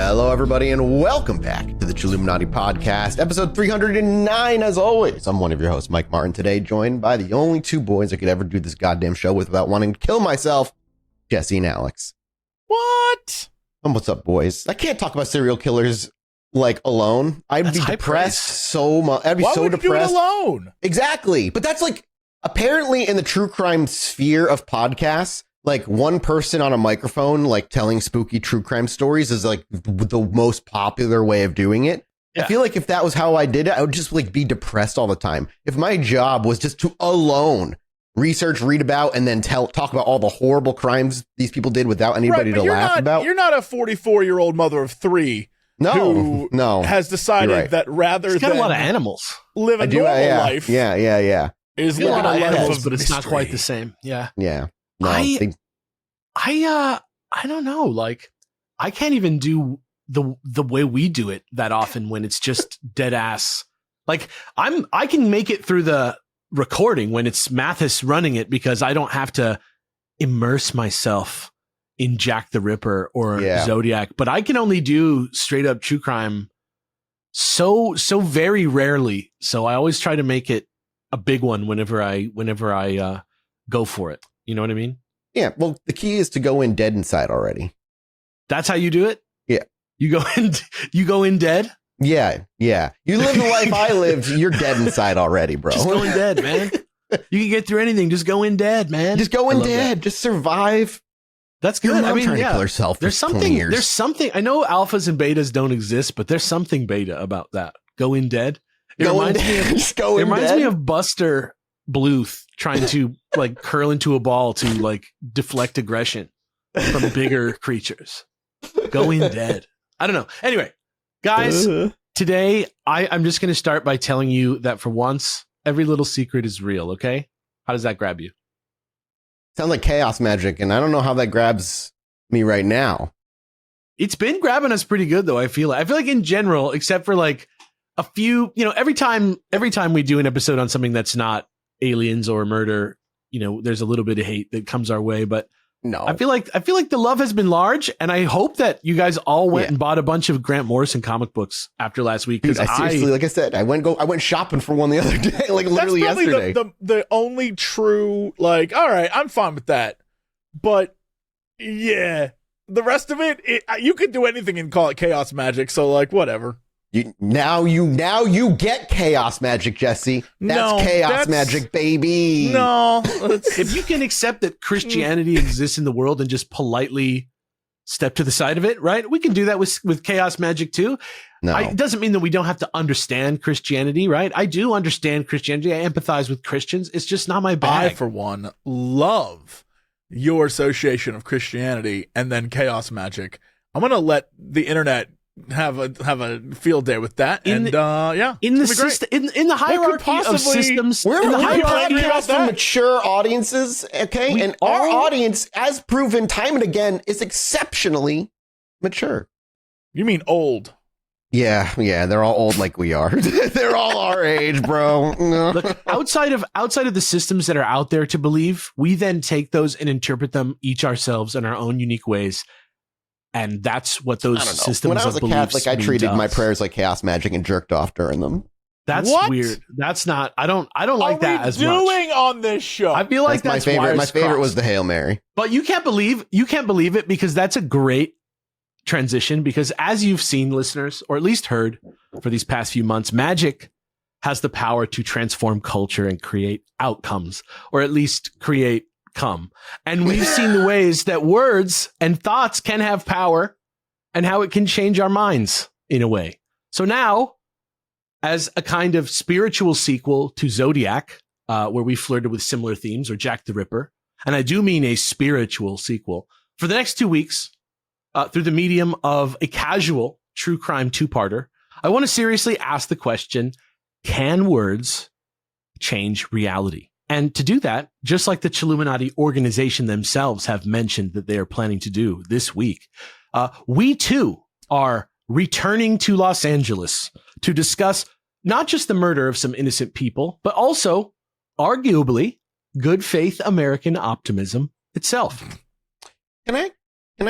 Hello, everybody, and welcome back to the Chilluminati podcast, episode 309. As always, I'm one of your hosts, Mike Martin, today joined by the only two boys I could ever do this goddamn show with without wanting to kill myself, Jesse and Alex. What? And what's up, boys? I can't talk about serial killers like alone. I'd be depressed so much. I'd be so depressed. Why would you do it alone? Exactly. But that's like apparently in the true crime sphere of podcasts, like one person on a microphone, like telling spooky true crime stories is like the most popular way of doing it. Yeah. I feel like if that was how I did it, I would just like be depressed all the time. If my job was just to alone research, read about, and then talk about all the horrible crimes these people did without anybody to laugh about. You're not a 44-year-old mother of three. Who has decided that rather than got a lot of animals, live a normal life. Yeah. Is living a lot of animals, but it's not quite the same. Yeah. No, I don't know. Like, I can't even do the way we do it that often when it's just dead ass. Like, I can make it through the recording when it's Mathis running it because I don't have to immerse myself in Jack the Ripper or Zodiac, but I can only do straight up true crime so very rarely. So I always try to make it a big one whenever I go for it. You know what I mean? Yeah. Well, the key is to go in dead inside already. That's how you do it? Yeah. You go in dead? Yeah. You live the life I lived. You're dead inside already, bro. Just go in dead, man. You can get through anything. Just go in dead, man. Just go in dead. Just survive. That's good. I mean, kill herself. There's something. I know alphas and betas don't exist, but there's something beta about that. Go in dead. It reminds me of Buster Bluth trying to like curl into a ball to like deflect aggression from bigger creatures. Go in dead. I don't know. Anyway, guys, today I'm just going to start by telling you that for once, every little secret is real. Okay. How does that grab you? Sounds like chaos magic, and I don't know how that grabs me right now. It's been grabbing us pretty good, though. I feel like in general, except for like a few, every time we do an episode on something that's not aliens or murder, there's a little bit of hate that comes our way. But no, I feel like the love has been large, and I hope that you guys all went and bought a bunch of Grant Morrison comic books after last week. Dude, I seriously, like I said, I went shopping for one the other day, like literally yesterday. The only true, like, all right, I'm fine with that, but yeah, the rest of it, you could do anything and call it chaos magic. So like, whatever. Now you get chaos magic, Jesse. That's chaos magic, baby. No. If you can accept that Christianity exists in the world and just politely step to the side of it, right? We can do that with chaos magic too. No. It doesn't mean that we don't have to understand Christianity, right? I do understand Christianity. I empathize with Christians. It's just not my bag. I, for one, love your association of Christianity and then chaos magic. I'm going to let the internet have a field day with that, in the hierarchy of systems. We're in the podcast for mature audiences, okay? And our audience, as proven time and again, is exceptionally mature. You mean old? Yeah, they're all old like we are. They're all our age, bro. Look, outside of the systems that are out there to believe, we then take those and interpret them each ourselves in our own unique ways. And that's what those systems when I was of a beliefs Catholic, I treated my prayers like chaos magic and jerked off during them. That's weird. That's not. I don't like that as much. Doing on this show. I feel like that's my favorite. My favorite was the Hail Mary. But you can't believe it because that's a great transition. Because as you've seen, listeners, or at least heard for these past few months, magic has the power to transform culture and create outcomes, or at least create come. And we've seen the ways that words and thoughts can have power and how it can change our minds in a way. So now, as a kind of spiritual sequel to Zodiac, where we flirted with similar themes, or Jack the Ripper, and I do mean a spiritual sequel, for the next 2 weeks, through the medium of a casual true crime two-parter, I want to seriously ask the question, can words change reality? And to do that, just like the Chilluminati organization themselves have mentioned that they are planning to do this week, we too are returning to Los Angeles to discuss not just the murder of some innocent people, but also, arguably, good faith American optimism itself. Can I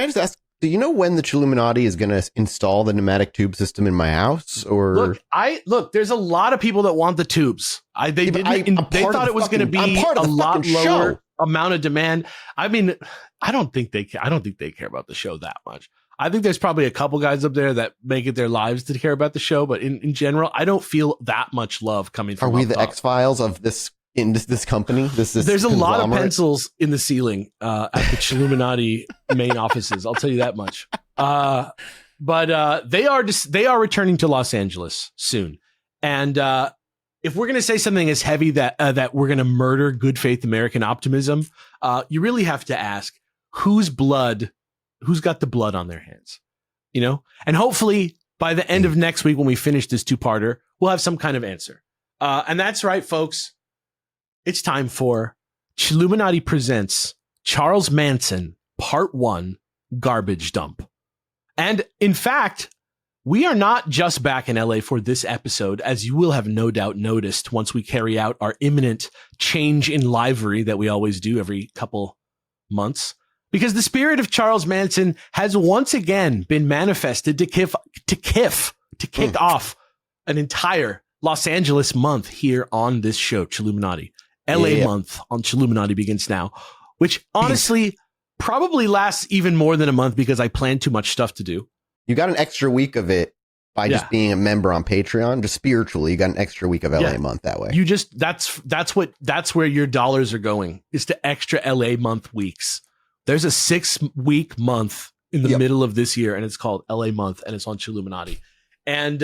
just ask Do you know when the Chilluminati is going to install the pneumatic tube system in my house? Or look, there's a lot of people that want the tubes. They thought it was going to be a lot lower amount of demand. I mean, I don't think they care about the show that much. I think there's probably a couple guys up there that make it their lives to care about the show, but in general, I don't feel that much love coming from. Are we the X-Files of this company? There's a lot of pencils in the ceiling at the Chilluminati main offices. I'll tell you that much. But they are returning to Los Angeles soon, and if we're going to say something as heavy that we're going to murder good faith American optimism, you really have to ask who's got the blood on their hands, and hopefully by the end of next week, when we finish this 2-parter, we'll have some kind of answer. And that's right, folks. It's time for Chilluminati Presents Charles Manson Part 1 Garbage Dump. And in fact, we are not just back in LA for this episode, as you will have no doubt noticed once we carry out our imminent change in livery that we always do every couple months, because the spirit of Charles Manson has once again been manifested to kick off an entire Los Angeles month here on this show, Chilluminati. LA month on Chilluminati begins now, which honestly probably lasts even more than a month because I plan too much stuff to do. You got an extra week of it by just being a member on Patreon. Just spiritually, you got an extra week of LA month that way. You just that's where your dollars are going, is to extra LA month weeks. There's a 6-week month in the middle of this year, and it's called LA month, and it's on Chilluminati. And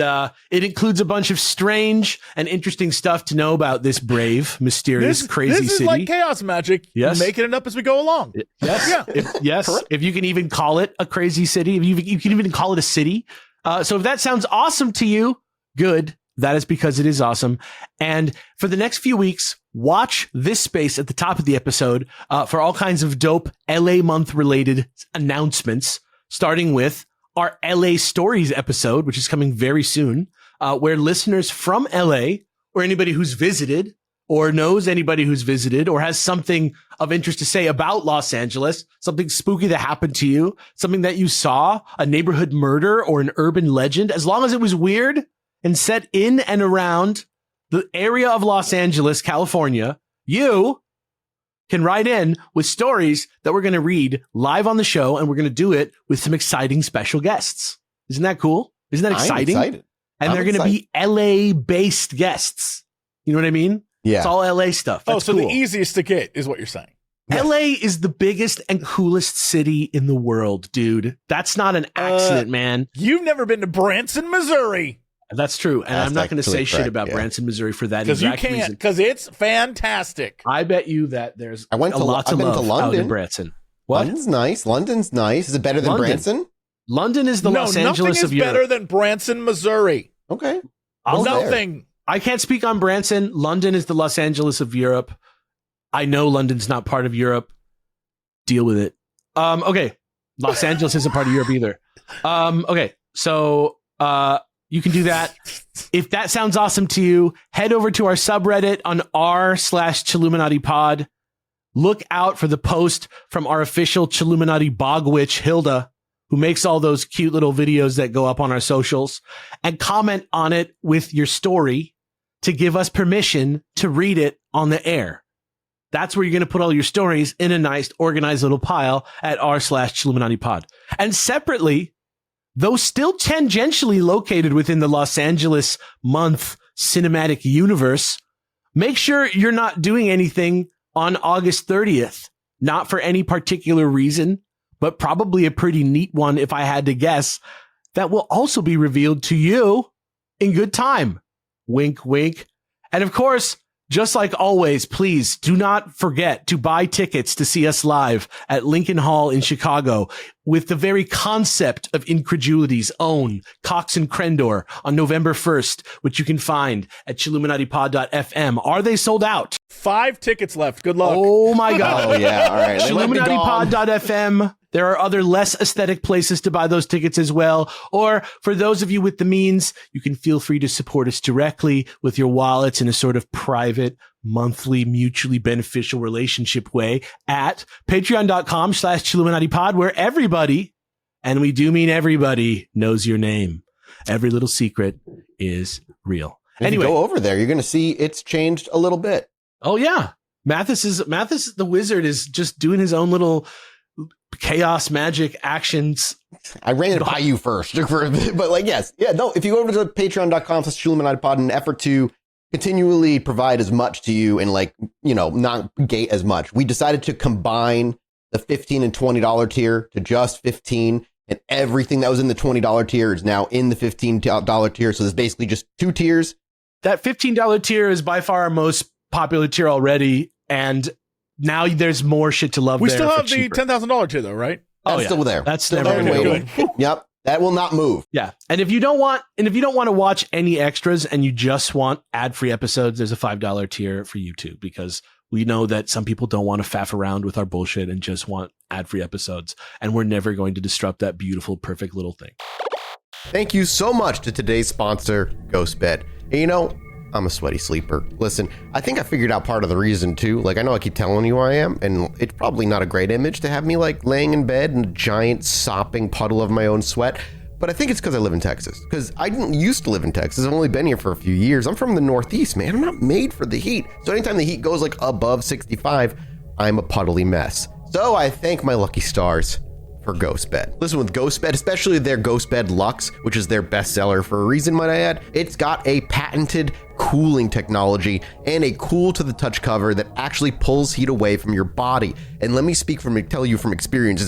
it includes a bunch of strange and interesting stuff to know about this brave, mysterious, crazy city. This is like chaos magic. Yes. Making it up as we go along. Yes. Yeah. If you can even call it a crazy city, if you can even call it a city. So if that sounds awesome to you, good. That is because it is awesome. And for the next few weeks, watch this space at the top of the episode for all kinds of dope LA month related announcements, starting with our LA Stories episode, which is coming very soon, where listeners from LA or anybody who's visited or knows anybody who's visited or has something of interest to say about Los Angeles, something spooky that happened to you, something that you saw, a neighborhood murder or an urban legend, as long as it was weird and set in and around the area of Los Angeles, California, you can write in with stories that we're going to read live on the show, and we're going to do it with some exciting special guests. Isn't that cool? Isn't that exciting? I'm excited. And they're going to be LA-based guests. You know what I mean? Yeah. It's all LA stuff. That's so cool. the easiest to get is what you're saying. Yes. LA is the biggest and coolest city in the world, dude. That's not an accident, man. You've never been to Branson, Missouri. That's true. And That's I'm not going to say shit about yeah. Branson, Missouri for that Because you exact reason. can't, because it's fantastic. I bet you that there's I've been to love out London. in Branson. What? London's nice. Is it better than London. Branson? London is the Los Angeles of nothing is Europe. better than Branson, Missouri. Okay. Nothing. I can't speak on Branson. London is the Los Angeles of Europe. I know London's not part of Europe. Deal with it. Okay. Los Angeles isn't part of Europe either. Okay. So, you can do that. If that sounds awesome to you, head over to our subreddit on r/Chilluminati pod. Look out for the post from our official Chilluminati bog witch, Hilda, who makes all those cute little videos that go up on our socials, and comment on it with your story to give us permission to read it on the air. That's where you're going to put all your stories in a nice organized little pile at r/Chilluminati pod. And separately, though still tangentially located within the Los Angeles month cinematic universe, make sure you're not doing anything on August 30th. Not for any particular reason, but probably a pretty neat one if I had to guess, that will also be revealed to you in good time. Wink, wink. And of course, just like always, please do not forget to buy tickets to see us live at Lincoln Hall in Chicago with the very concept of Incredulity's own Cox and Crendor on November 1st, which you can find at chilluminatipod.fm. Are they sold out? 5 tickets left. Good luck. Oh my God. Oh yeah. All right. chilluminatipod.fm. There are other less aesthetic places to buy those tickets as well. Or for those of you with the means, you can feel free to support us directly with your wallets in a sort of private, monthly, mutually beneficial relationship way at patreon.com/ChilluminatiPod, where everybody And we do mean everybody knows your name. Every little secret is real. Anyway, if you go over there, you're going to see it's changed a little bit. Oh yeah. Mathis the wizard is just doing his own little chaos magic actions. I ran it by you first for a bit, but like, yes. Yeah, no, if you go over to patreon.com/ChilluminatiPod in an effort to continually provide as much to you and like, you know, not gate as much, we decided to combine the $15 and $20 tier to just 15, and everything that was in the $20 tier is now in the $15 tier. So there's basically just 2 tiers. That $15 tier is by far our most popular tier already, and now there's more shit to love. We there still have the cheaper. $10,000 tier though, right? That's still there. That's still never there going waiting. Yep. That will not move. Yeah. And if you don't want to watch any extras and you just want ad-free episodes, there's a $5 tier for YouTube, because we know that some people don't want to faff around with our bullshit and just want ad-free episodes. And we're never going to disrupt that beautiful, perfect little thing. Thank you so much to today's sponsor, GhostBed. And you know, I'm a sweaty sleeper. Listen, I think I figured out part of the reason too. Like, I know I keep telling you I am, and it's probably not a great image to have me like laying in bed in a giant sopping puddle of my own sweat. But I think it's because I live in Texas. Because I didn't used to live in Texas. I've only been here for a few years. I'm from the Northeast, man. I'm not made for the heat. So anytime the heat goes like above 65, I'm a puddly mess. So I thank my lucky stars for GhostBed. Listen, with GhostBed, especially their GhostBed Luxe, which is their bestseller for a reason, might I add, it's got a patented cooling technology and a cool to the touch cover that actually pulls heat away from your body. And let me tell you from experience,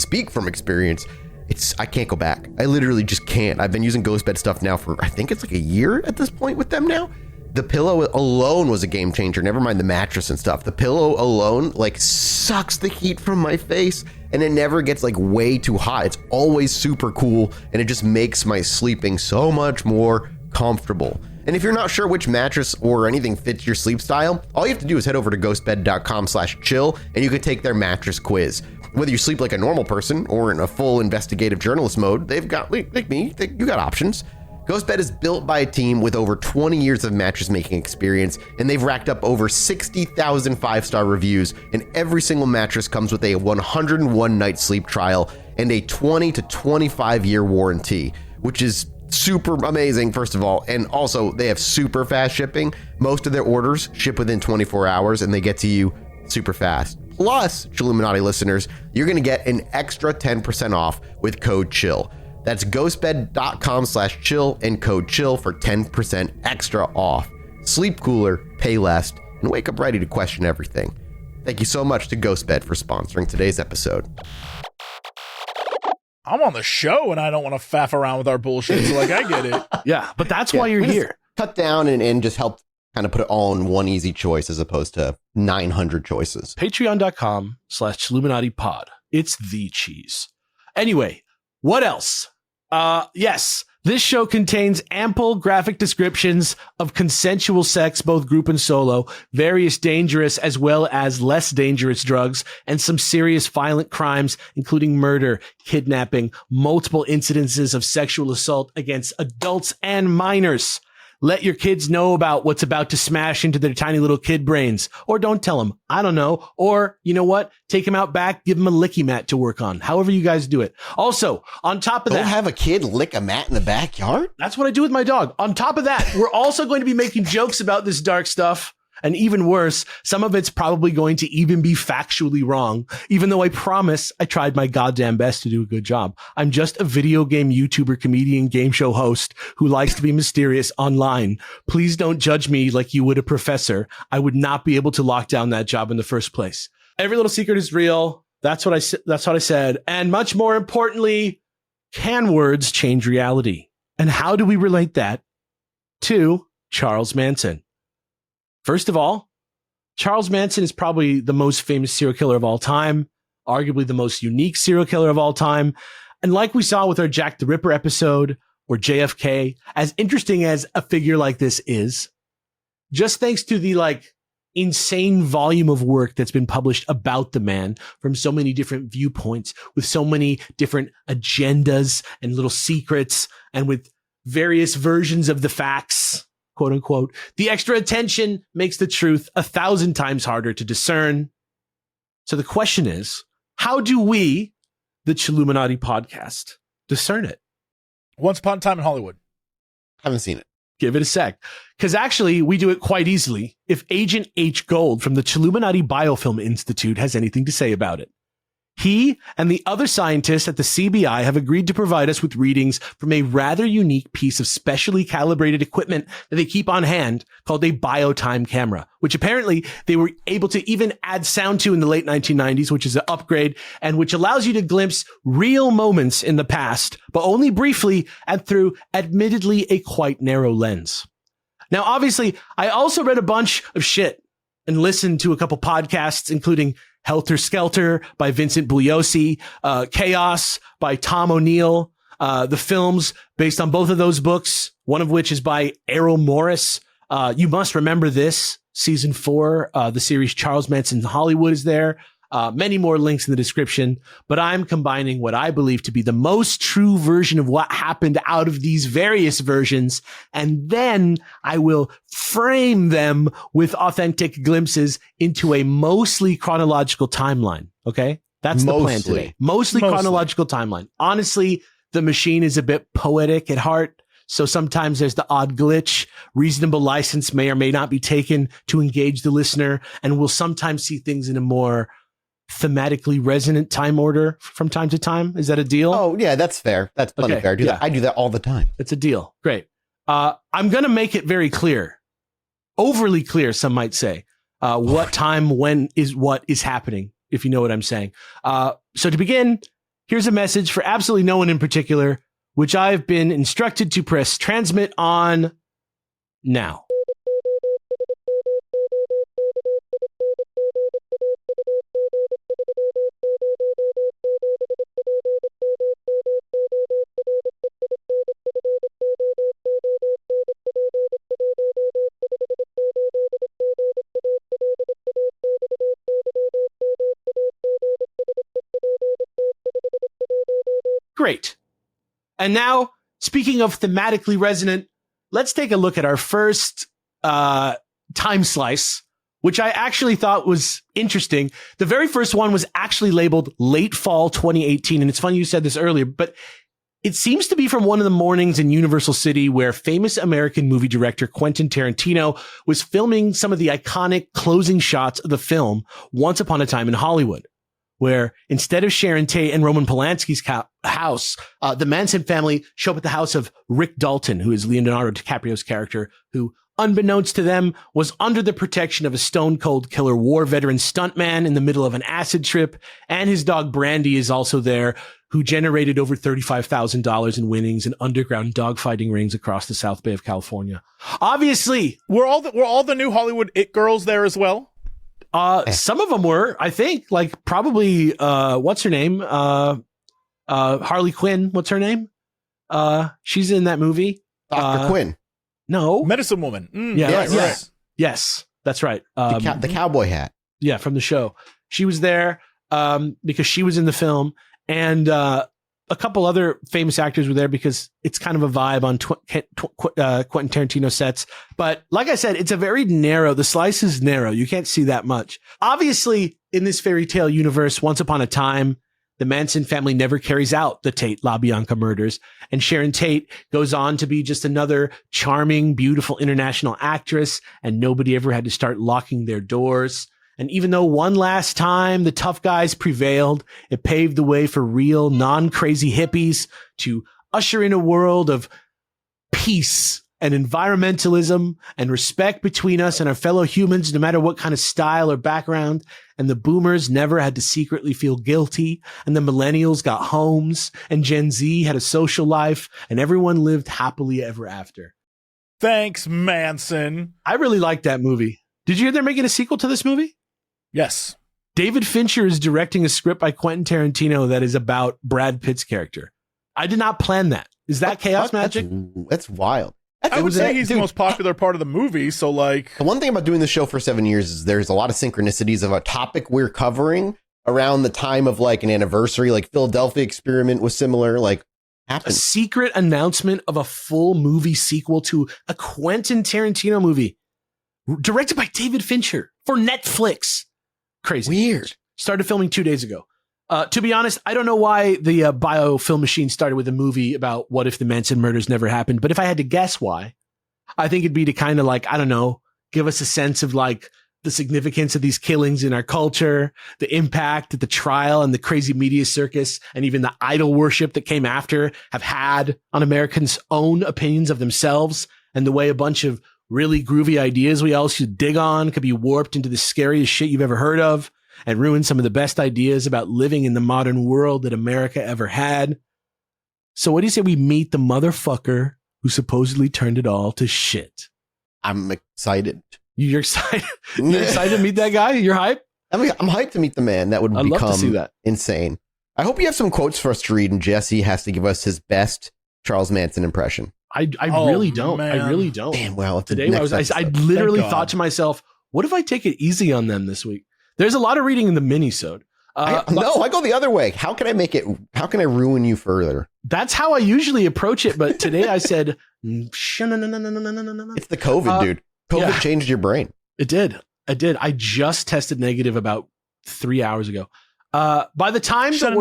I can't go back. I literally just can't. I've been using GhostBed stuff now for, I think it's like a year at this point with them now. The pillow alone was a game changer. Never mind the mattress and stuff. The pillow alone like sucks the heat from my face, and it never gets like way too hot. It's always super cool, and it just makes my sleeping so much more comfortable. And if you're not sure which mattress or anything fits your sleep style, all you have to do is head over to ghostbed.com/chill, and you can take their mattress quiz. Whether you sleep like a normal person or in a full investigative journalist mode, they've got, like me, you got options. GhostBed is built by a team with over 20 years of mattress making experience, and they've racked up over 60,000 5-star reviews, and every single mattress comes with a 101 night sleep trial and a 20 to 25 year warranty, which is super amazing, first of all. And also, they have super fast shipping. Most of their orders ship within 24 hours, and they get to you super fast. Plus, Chilluminati listeners, you're going to get an extra 10% off with code CHILL. That's ghostbed.com/chill and code CHILL for 10% extra off. Sleep cooler, pay less, and wake up ready to question everything. Thank you so much to GhostBed for sponsoring today's episode. I'm on the show and I don't want to faff around with our bullshit, so like, I get it. Yeah, but that's why you're here. Cut down and just help kind of put it all in one easy choice as opposed to 900 choices. Patreon.com/ChilluminatiPod. It's the cheese. Anyway, what else? Yes, this show contains ample graphic descriptions of consensual sex, both group and solo, various dangerous as well as less dangerous drugs, and some serious violent crimes, including murder, kidnapping, multiple incidences of sexual assault against adults and minors. Let your kids know about what's about to smash into their tiny little kid brains. Or don't tell them. I don't know. Or, you know what? Take them out back, give them a licky mat to work on. However you guys do it. Also, on top of that... Don't have a kid lick a mat in the backyard? That's what I do with my dog. On top of that, we're also going to be making jokes about this dark stuff. And even worse, some of it's probably going to even be factually wrong, even though I promise I tried my goddamn best to do a good job. I'm just a video game YouTuber, comedian, game show host who likes to be mysterious online. Please don't judge me like you would a professor. I would not be able to lock down that job in the first place. Every little secret is real. That's what I said. And much more importantly, can words change reality? And how do we relate that to Charles Manson? First of all, Charles Manson is probably the most famous serial killer of all time, arguably the most unique serial killer of all time. And like we saw with our Jack the Ripper episode or JFK, as interesting as a figure like this is, just thanks to the insane volume of work that's been published about the man from so many different viewpoints, with so many different agendas and little secrets, and with various versions of the facts, quote unquote, the extra attention makes the truth 1,000 times harder to discern. So the question is, how do we, the Chilluminati podcast, discern it. Once Upon a Time in Hollywood. Haven't seen it. Give it a sec. Because actually, we do it quite easily if Agent H. Gold from the Chilluminati Biofilm Institute has anything to say about it. He and the other scientists at the CBI have agreed to provide us with readings from a rather unique piece of specially calibrated equipment that they keep on hand called a biotime camera, which apparently they were able to even add sound to in the late 1990s, which is an upgrade and which allows you to glimpse real moments in the past, but only briefly and through admittedly a quite narrow lens. Now, obviously, I also read a bunch of shit and listened to a couple podcasts, including Helter Skelter by Vincent Bugliosi, Chaos by Tom O'Neill, the films based on both of those books, one of which is by Errol Morris. You Must Remember This, season 4, the series Charles Manson Hollywood is there. Many more links in the description, but I'm combining what I believe to be the most true version of what happened out of these various versions, and then I will frame them with authentic glimpses into a mostly chronological timeline. Okay? That's the plan today. Mostly chronological timeline. Honestly, the machine is a bit poetic at heart, so sometimes there's the odd glitch. Reasonable license may or may not be taken to engage the listener, and we'll sometimes see things in a more thematically resonant time order from time to time. Is that a deal? Oh, yeah, that's fair. That's plenty fair. I do that all the time. It's a deal. Great. I'm going to make it very clear, overly clear, some might say, what time, when is what is happening, if you know what I'm saying. So to begin, here's a message for absolutely no one in particular, which I've been instructed to press transmit on now. Great. And now, speaking of thematically resonant, let's take a look at our first time slice, which I actually thought was interesting. The very first one was actually labeled late fall 2018. And it's funny you said this earlier, but it seems to be from one of the mornings in Universal City where famous American movie director Quentin Tarantino was filming some of the iconic closing shots of the film Once Upon a Time in Hollywood, where instead of Sharon Tate and Roman Polanski's house, the Manson family show up at the house of Rick Dalton, who is Leonardo DiCaprio's character, who, unbeknownst to them, was under the protection of a stone-cold killer war veteran stuntman in the middle of an acid trip, and his dog Brandy is also there, who generated over $35,000 in winnings in underground dogfighting rings across the South Bay of California. Obviously, were all the new Hollywood it girls there as well? Some of them were, I think, like probably, what's her name? Harley Quinn. What's her name? She's in that movie. Dr. Quinn. No. Medicine Woman. Yes, that's right. The cowboy hat. Yeah, from the show. She was there, because she was in the film, and, a couple other famous actors were there because it's kind of a vibe on Quentin Tarantino sets. But like I said, it's a very narrow, the slice is narrow. You can't see that much. Obviously, in this fairy tale universe, once upon a time, the Manson family never carries out the Tate LaBianca murders. And Sharon Tate goes on to be just another charming, beautiful international actress. And nobody ever had to start locking their doors. And even though one last time the tough guys prevailed, it paved the way for real non-crazy hippies to usher in a world of peace and environmentalism and respect between us and our fellow humans, no matter what kind of style or background. And the boomers never had to secretly feel guilty. And the millennials got homes, and Gen Z had a social life, and everyone lived happily ever after. Thanks, Manson. I really liked that movie. Did you hear they're making a sequel to this movie? Yes. David Fincher is directing a script by Quentin Tarantino that is about Brad Pitt's character. I did not plan that. Is that chaos magic? That's wild. I would say he's the most popular part of the movie, so like... The one thing about doing the show for 7 years is there's a lot of synchronicities of a topic we're covering around the time of like an anniversary, like Philadelphia Experiment was similar, like happened. A secret announcement of a full movie sequel to a Quentin Tarantino movie directed by David Fincher for Netflix. Crazy. Weird. Started filming 2 days ago. To be honest, I don't know why the biofilm machine started with a movie about what if the Manson murders never happened. But if I had to guess why, I think it'd be to kind of like, I don't know, give us a sense of like the significance of these killings in our culture, the impact that the trial and the crazy media circus and even the idol worship that came after have had on Americans' own opinions of themselves, and the way a bunch of really groovy ideas we all should dig on could be warped into the scariest shit you've ever heard of and ruin some of the best ideas about living in the modern world that America ever had. So what do you say we meet the motherfucker who supposedly turned it all to shit? I'm excited. You're excited? You're excited to meet that guy? You're hyped? I'm hyped to meet the man that would I'd love to see become that. insane. I hope you have some quotes for us to read, and Jesse has to give us his best Charles Manson impression. I Oh, really don't. man. I really don't. Damn, well, it's Today next I episode. literally Thank God. thought to myself, what if I take it easy on them this week? There's a lot of reading in the mini-sode. No, I go the other way. How can I ruin you further? That's how I usually approach it. But today I said, It's the COVID, dude. COVID yeah. changed your brain. It did. I just tested negative about 3 hours ago. By the time the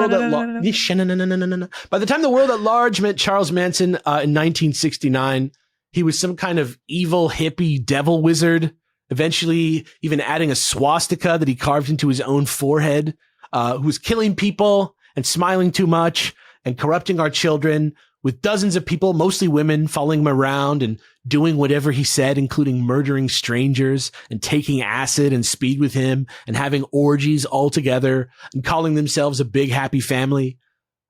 world at large met Charles Manson in 1969, he was some kind of evil hippie devil wizard, eventually even adding a swastika that he carved into his own forehead, who was killing people and smiling too much and corrupting our children, with dozens of people, mostly women, following him around and doing whatever he said, including murdering strangers and taking acid and speed with him and having orgies all together and calling themselves a big happy family.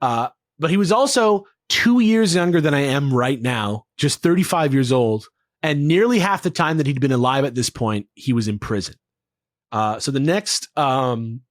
But he was also 2 years younger than I am right now, just 35 years old. And nearly half the time that he'd been alive at this point, he was in prison. So the next Whole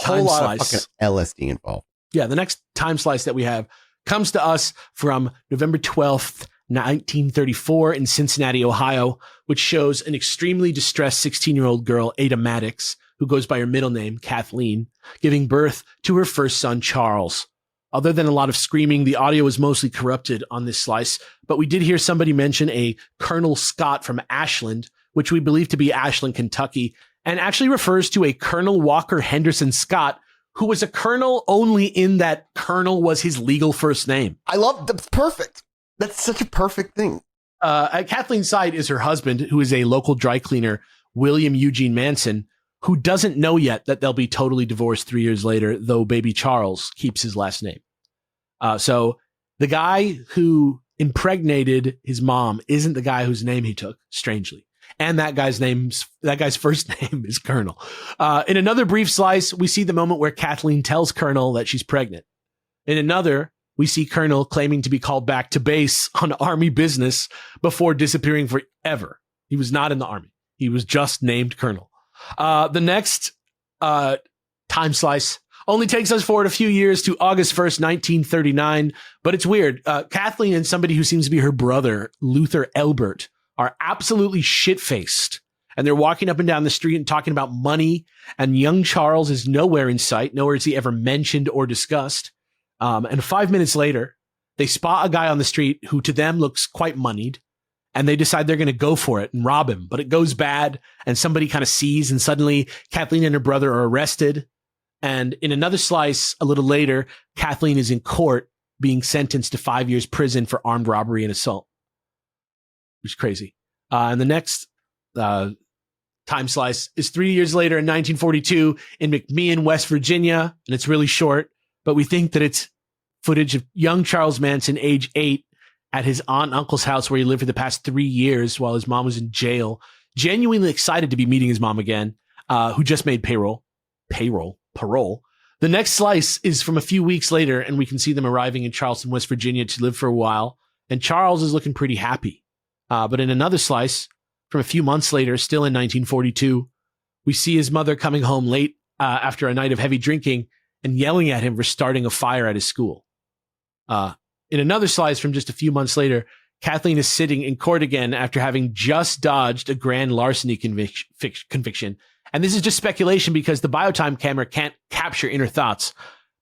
time lot slice, of fucking LSD involved. yeah, the next time slice that we have comes to us from November 12th, 1934 in Cincinnati, Ohio, which shows an extremely distressed 16-year-old girl, Ada Maddox, who goes by her middle name, Kathleen, giving birth to her first son, Charles. Other than a lot of screaming, the audio was mostly corrupted on this slice, but we did hear somebody mention a Colonel Scott from Ashland, which we believe to be Ashland, Kentucky, and actually refers to a Colonel Walker Henderson Scott, who was a colonel only in that colonel was his legal first name. I love that's perfect. That's such a perfect thing. At Kathleen's side is her husband, who is a local dry cleaner, William Eugene Manson, who doesn't know yet that they'll be totally divorced 3 years later, though baby Charles keeps his last name. So the guy who impregnated his mom isn't the guy whose name he took, strangely. And that guy's first name is Colonel. In another brief slice, we see the moment where Kathleen tells Colonel that she's pregnant. In another, we see Colonel claiming to be called back to base on army business before disappearing forever. He was not in the army. He was just named Colonel. The next time slice only takes us forward a few years to August 1st, 1939. But it's weird. Kathleen and somebody who seems to be her brother, Luther Elbert, are absolutely shit-faced. And they're walking up and down the street and talking about money. And young Charles is nowhere in sight. Nowhere is he ever mentioned or discussed. And 5 minutes later, they spot a guy on the street who to them looks quite moneyed. And they decide they're going to go for it and rob him. But it goes bad. And somebody kind of sees. And suddenly Kathleen and her brother are arrested. And in another slice, a little later, Kathleen is in court being sentenced to 5 years prison for armed robbery and assault. Which is crazy. And the next time slice is 3 years later in 1942 in McMean, West Virginia. And it's really short, but we think that it's footage of young Charles Manson, age 8, at his aunt and uncle's house where he lived for the past 3 years while his mom was in jail. Genuinely excited to be meeting his mom again, who just made parole. The next slice is from a few weeks later, and we can see them arriving in Charleston, West Virginia to live for a while. And Charles is looking pretty happy. But in another slice, from a few months later, still in 1942, we see his mother coming home late after a night of heavy drinking and yelling at him for starting a fire at his school. In another slice from just a few months later, Kathleen is sitting in court again after having just dodged a grand larceny conviction. And this is just speculation because the Biotime camera can't capture inner thoughts.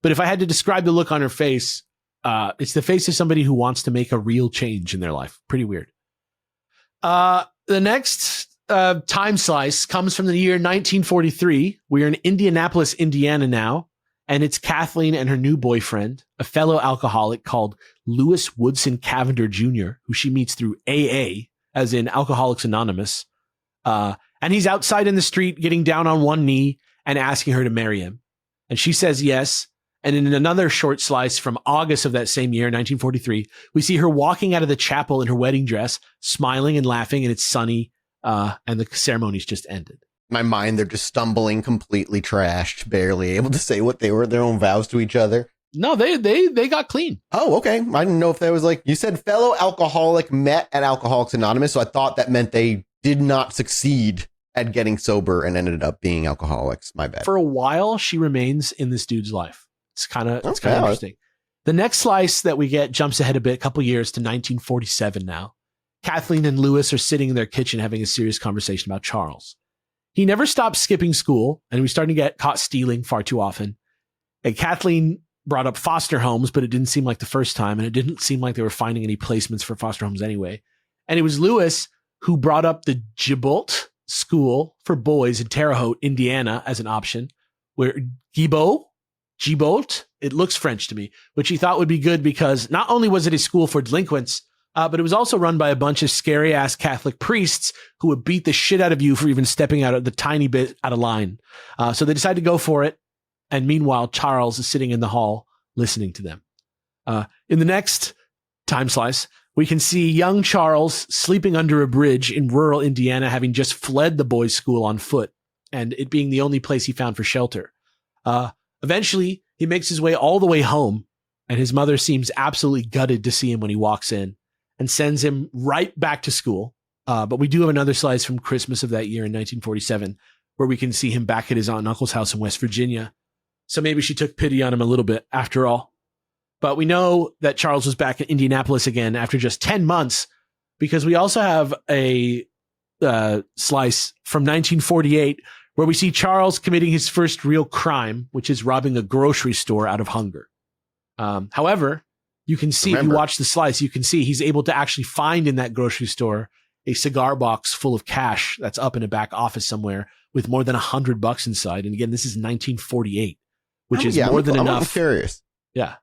But if I had to describe the look on her face, it's the face of somebody who wants to make a real change in their life. Pretty weird. The next time slice comes from the year 1943. We're in Indianapolis, Indiana now. And it's Kathleen and her new boyfriend, a fellow alcoholic called Lewis Woodson Cavender Jr., who she meets through AA, as in Alcoholics Anonymous. And he's outside in the street getting down on one knee and asking her to marry him. And she says yes. And in another short slice from August of that same year, 1943, we see her walking out of the chapel in her wedding dress, smiling and laughing, and it's sunny, and the ceremony's just ended. My mind, they're just stumbling, completely trashed, barely able to say what they were, their own vows to each other. No, they got clean. Oh, okay. I didn't know if that was like, you said fellow alcoholic met at Alcoholics Anonymous, so I thought that meant they did not succeed at getting sober and ended up being alcoholics. My bad. For a while, she remains in this dude's life. It's kind of Okay. interesting. The next slice that we get jumps ahead a bit, a couple years to 1947 now. Kathleen and Lewis are sitting in their kitchen having a serious conversation about Charles. He never stopped skipping school, and he was starting to get caught stealing far too often. And Kathleen brought up foster homes, but it didn't seem like the first time, and it didn't seem like they were finding any placements for foster homes anyway. And it was Lewis who brought up the Gibault School for Boys in Terre Haute, Indiana, as an option, where Gibault, it looks French to me, which he thought would be good because not only was it a school for delinquents, but it was also run by a bunch of scary-ass Catholic priests who would beat the shit out of you for even stepping out of the tiny bit out of line. So they decided to go for it. And meanwhile, Charles is sitting in the hall listening to them. In the next time slice, we can see young Charles sleeping under a bridge in rural Indiana, having just fled the boys' school on foot, and it being the only place he found for shelter. Eventually, he makes his way all the way home, and his mother seems absolutely gutted to see him when he walks in and sends him right back to school. But we do have another slice from Christmas of that year in 1947, where we can see him back at his aunt and uncle's house in West Virginia. So maybe she took pity on him a little bit after all. But we know that Charles was back in Indianapolis again after just 10 months, because we also have a slice from 1948 where we see Charles committing his first real crime, which is robbing a grocery store out of hunger. However, you can see, if you watch the slice, you can see he's able to actually find in that grocery store a cigar box full of cash that's up in a back office somewhere with more than $100 inside. And again, this is 1948, which is more than enough. I'm curious. Yeah.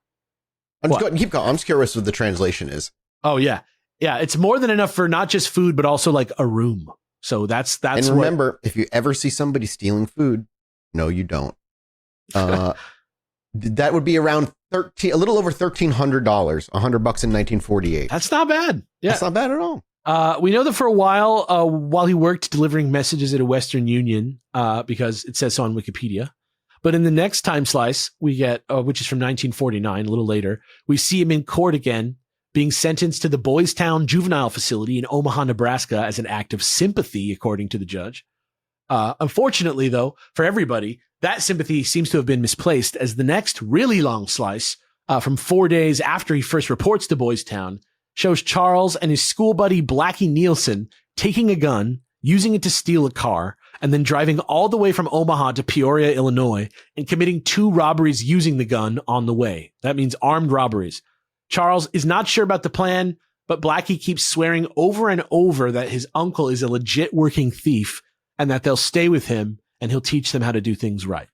Keep going. I'm just curious what the translation is. Oh, yeah. Yeah, it's more than enough for not just food, but also like a room. So that's. And remember, if you ever see somebody stealing food, no, you don't. That would be around a little over $1,300, $100 in 1948. That's not bad. Yeah, that's not bad at all. We know that for a while he worked delivering messages at a Western Union, because it says so on Wikipedia. But in the next time slice, we get, which is from 1949, a little later, we see him in court again, being sentenced to the Boys Town Juvenile Facility in Omaha, Nebraska, as an act of sympathy, according to the judge. Unfortunately, though, for everybody, that sympathy seems to have been misplaced, as the next really long slice, from 4 days after he first reports to Boys Town, shows Charles and his school buddy Blackie Nielsen taking a gun, using it to steal a car, and then driving all the way from Omaha to Peoria, Illinois, and committing 2 robberies using the gun on the way. That means armed robberies. Charles is not sure about the plan, but Blackie keeps swearing over and over that his uncle is a legit working thief and that they'll stay with him and he'll teach them how to do things right.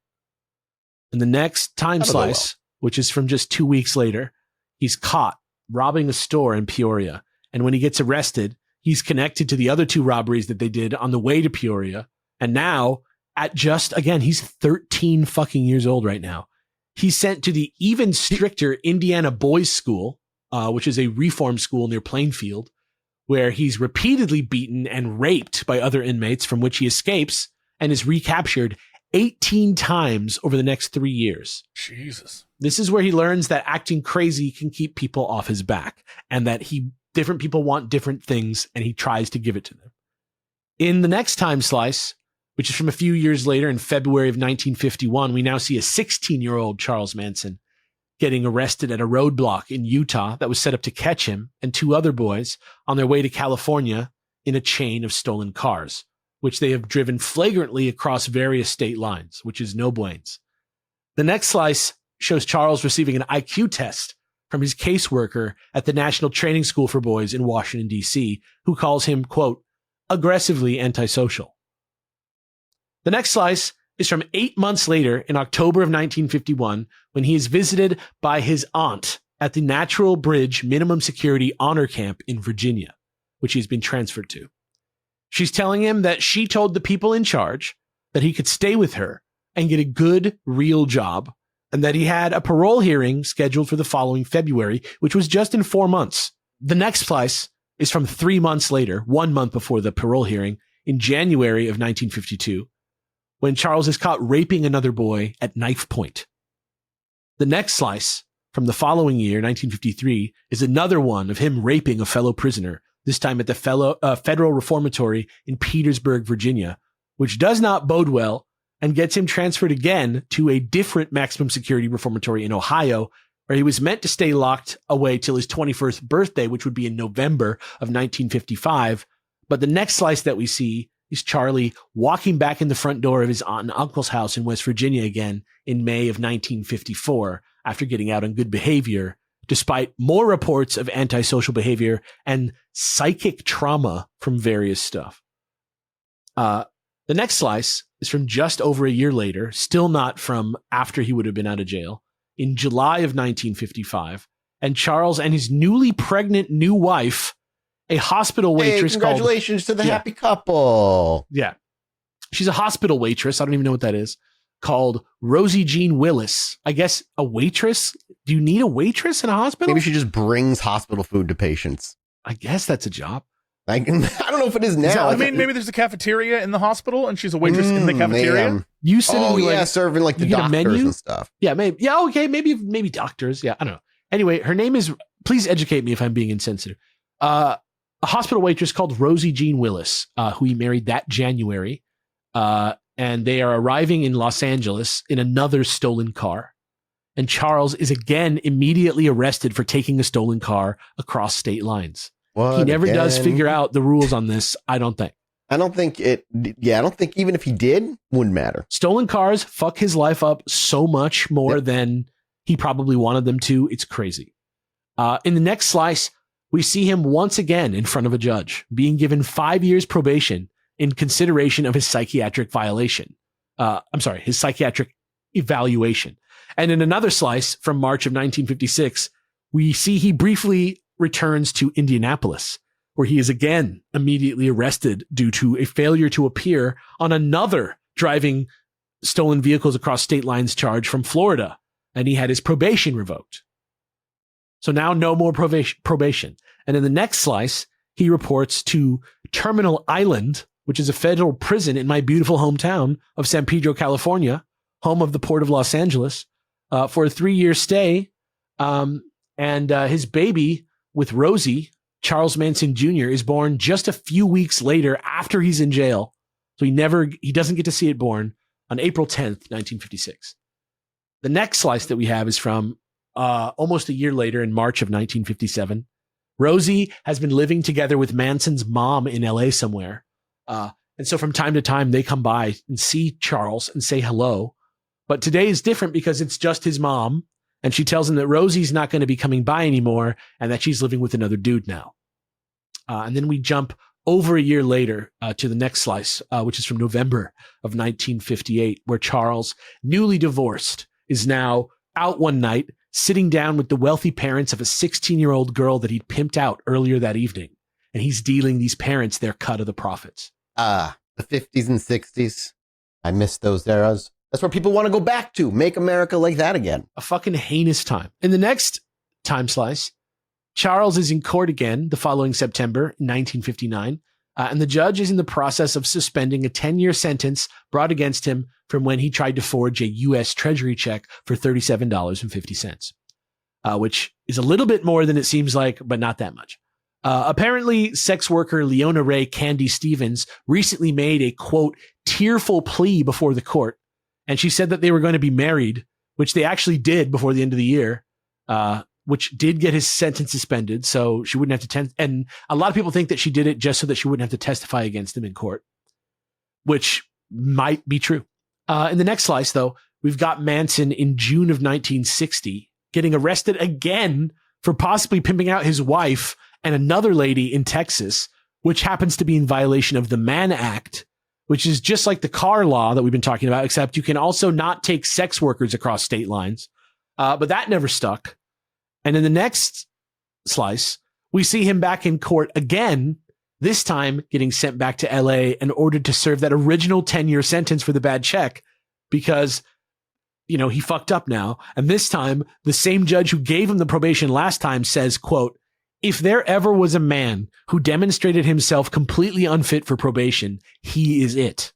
In the next time slice, which is from just 2 weeks later, he's caught robbing a store in Peoria. And when he gets arrested, he's connected to the other 2 robberies that they did on the way to Peoria. And now, at just, again, he's 13 fucking years old right now. He's sent to the even stricter Indiana Boys School, which is a reform school near Plainfield, where he's repeatedly beaten and raped by other inmates, from which he escapes and is recaptured 18 times over the next 3 years. Jesus. This is where he learns that acting crazy can keep people off his back, and that different people want different things, and he tries to give it to them. In the next time slice, which is from a few years later in February of 1951, we now see a 16-year-old Charles Manson getting arrested at a roadblock in Utah that was set up to catch him and 2 other boys on their way to California in a chain of stolen cars, which they have driven flagrantly across various state lines, which is no blames. The next slice shows Charles receiving an IQ test from his caseworker at the National Training School for Boys in Washington, D.C., who calls him, quote, aggressively antisocial. The next slice is from 8 months later in October of 1951 when he is visited by his aunt at the Natural Bridge Minimum Security Honor Camp in Virginia, which he's been transferred to. She's telling him that she told the people in charge that he could stay with her and get a good, real job, and that he had a parole hearing scheduled for the following February, which was just in 4 months. The next slice is from 3 months later, 1 month before the parole hearing, in January of 1952, when Charles is caught raping another boy at knife point. The next slice from the following year, 1953, is another one of him raping a fellow prisoner, this time at the Federal Reformatory in Petersburg, Virginia, which does not bode well and gets him transferred again to a different maximum security reformatory in Ohio, where he was meant to stay locked away till his 21st birthday, which would be in November of 1955. But the next slice that we see is Charlie walking back in the front door of his aunt and uncle's house in West Virginia again in May of 1954 after getting out on good behavior, despite more reports of antisocial behavior and psychic trauma from various stuff. The next slice is from just over a year later, still not from after he would have been out of jail, in July of 1955, and Charles and his newly pregnant new wife, a hospital waitress. Hey, congratulations to the happy couple. Yeah. She's a hospital waitress. I don't even know what that is. Called Rosie Jean Willis. I guess a waitress? Do you need a waitress in a hospital? Maybe she just brings hospital food to patients. I guess that's a job. I don't know if it is now. I mean, maybe there's a cafeteria in the hospital and she's a waitress in the cafeteria. You sit serving like the doctors and stuff. Yeah, maybe. Yeah, okay, maybe doctors. Yeah, I don't know. Anyway, her name is, please educate me if I'm being insensitive. A hospital waitress called Rosie Jean Willis, who he married that January. And they are arriving in Los Angeles in another stolen car. And Charles is again immediately arrested for taking a stolen car across state lines. What, he never does figure out the rules on this, I don't think. I don't think even if he did, wouldn't matter. Stolen cars fuck his life up so much more than he probably wanted them to. It's crazy. In the next slice, we see him once again in front of a judge, being given 5 years probation in consideration of his psychiatric violation. His psychiatric evaluation. And in another slice from March of 1956, we see he briefly returns to Indianapolis, where he is again immediately arrested due to a failure to appear on another driving stolen vehicles across state lines charge from Florida. And he had his probation revoked. So now no more probation. And in the next slice, he reports to Terminal Island, which is a federal prison in my beautiful hometown of San Pedro, California, home of the Port of Los Angeles, for a 3-year stay. And his baby with Rosie, Charles Manson Jr., is born just a few weeks later after he's in jail. So he doesn't get to see it born on April 10th, 1956. The next slice that we have is from almost a year later in March of 1957. Rosie has been living together with Manson's mom in LA somewhere. And so from time to time, they come by and see Charles and say hello. But today is different because it's just his mom. And she tells him that Rosie's not going to be coming by anymore and that she's living with another dude now. And then we jump over a year later to the next slice, which is from November of 1958, where Charles, newly divorced, is now out one night, sitting down with the wealthy parents of a 16-year-old girl that he'd pimped out earlier that evening. And he's dealing these parents their cut of the profits. The 50s and 60s. I miss those eras. That's where people want to go back to. Make America like that again. A fucking heinous time. In the next time slice, Charles is in court again the following September 1959. And the judge is in the process of suspending a 10-year sentence brought against him from when he tried to forge a U.S. Treasury check for $37.50, which is a little bit more than it seems like, but not that much. Apparently, sex worker Leona Ray Candy Stevens recently made a, quote, tearful plea before the court. And she said that they were going to be married, which they actually did before the end of the year, which did get his sentence suspended. So she wouldn't have to and a lot of people think that she did it just so that she wouldn't have to testify against him in court, which might be true. In the next slice, though, we've got Manson in June of 1960 getting arrested again for possibly pimping out his wife and another lady in Texas, which happens to be in violation of the Mann Act, which is just like the car law that we've been talking about, except you can also not take sex workers across state lines. But that never stuck. And in the next slice, we see him back in court again, this time getting sent back to LA and ordered to serve that original 10-year sentence for the bad check because, you know, he fucked up now. And this time, the same judge who gave him the probation last time says, quote, "If there ever was a man who demonstrated himself completely unfit for probation, he is it."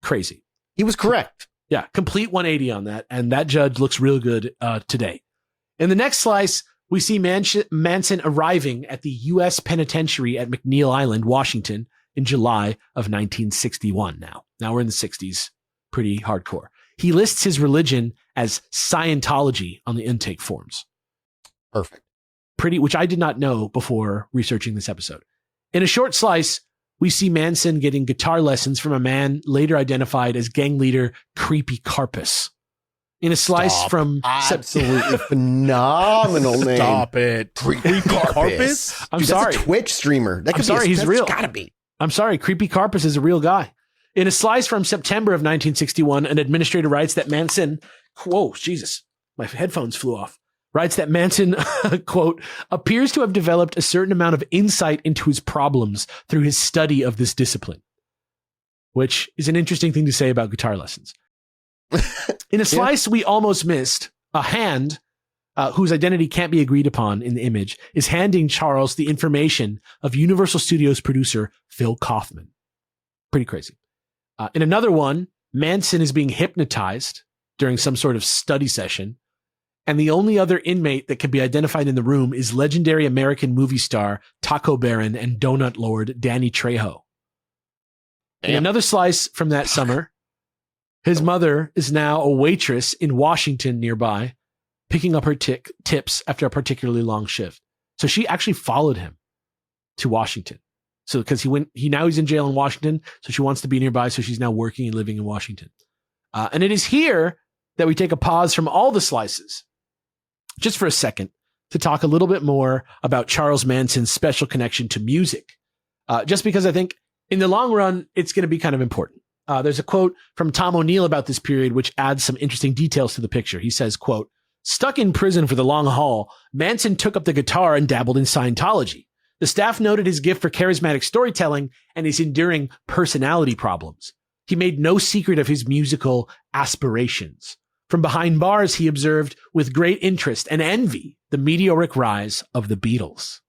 Crazy. He was correct. Yeah, complete 180 on that. And that judge looks real good today. In the next slice, we see Manson arriving at the U.S. penitentiary at McNeil Island, Washington, in July of 1961 now. Now we're in the 60s. Pretty hardcore. He lists his religion as Scientology on the intake forms. Perfect. Which I did not know before researching this episode. In a short slice, we see Manson getting guitar lessons from a man later identified as gang leader Creepy Carpus. In a slice from absolutely phenomenal name. Stop it. Creepy Carpus. I'm Dude, sorry. That's a Twitch streamer. That could I'm sorry, he's real. Gotta be. I'm sorry, Creepy Carpus is a real guy. In a slice from September of 1961, an administrator writes that Manson, whoa, Jesus, my headphones flew off, writes that Manson, quote, appears to have developed a certain amount of insight into his problems through his study of this discipline, which is an interesting thing to say about guitar lessons. In a slice we almost missed, a hand, whose identity can't be agreed upon in the image, is handing Charles the information of Universal Studios producer Phil Kaufman. Pretty crazy. In another one, Manson is being hypnotized during some sort of study session, and the only other inmate that can be identified in the room is legendary American movie star, taco baron, and donut lord Danny Trejo. In another slice from that summer, his mother is now a waitress in Washington nearby, picking up her tips after a particularly long shift. So she actually followed him to Washington. So because he's in jail in Washington, so she wants to be nearby, so she's now working and living in Washington. And it is here that we take a pause from all the slices, just for a second, to talk a little bit more about Charles Manson's special connection to music. Just because I think in the long run, it's going to be kind of important. There's a quote from Tom O'Neill about this period, which adds some interesting details to the picture. He says, quote, "Stuck in prison for the long haul, Manson took up the guitar and dabbled in Scientology. The staff noted his gift for charismatic storytelling and his enduring personality problems. He made no secret of his musical aspirations. From behind bars, he observed with great interest and envy the meteoric rise of the Beatles."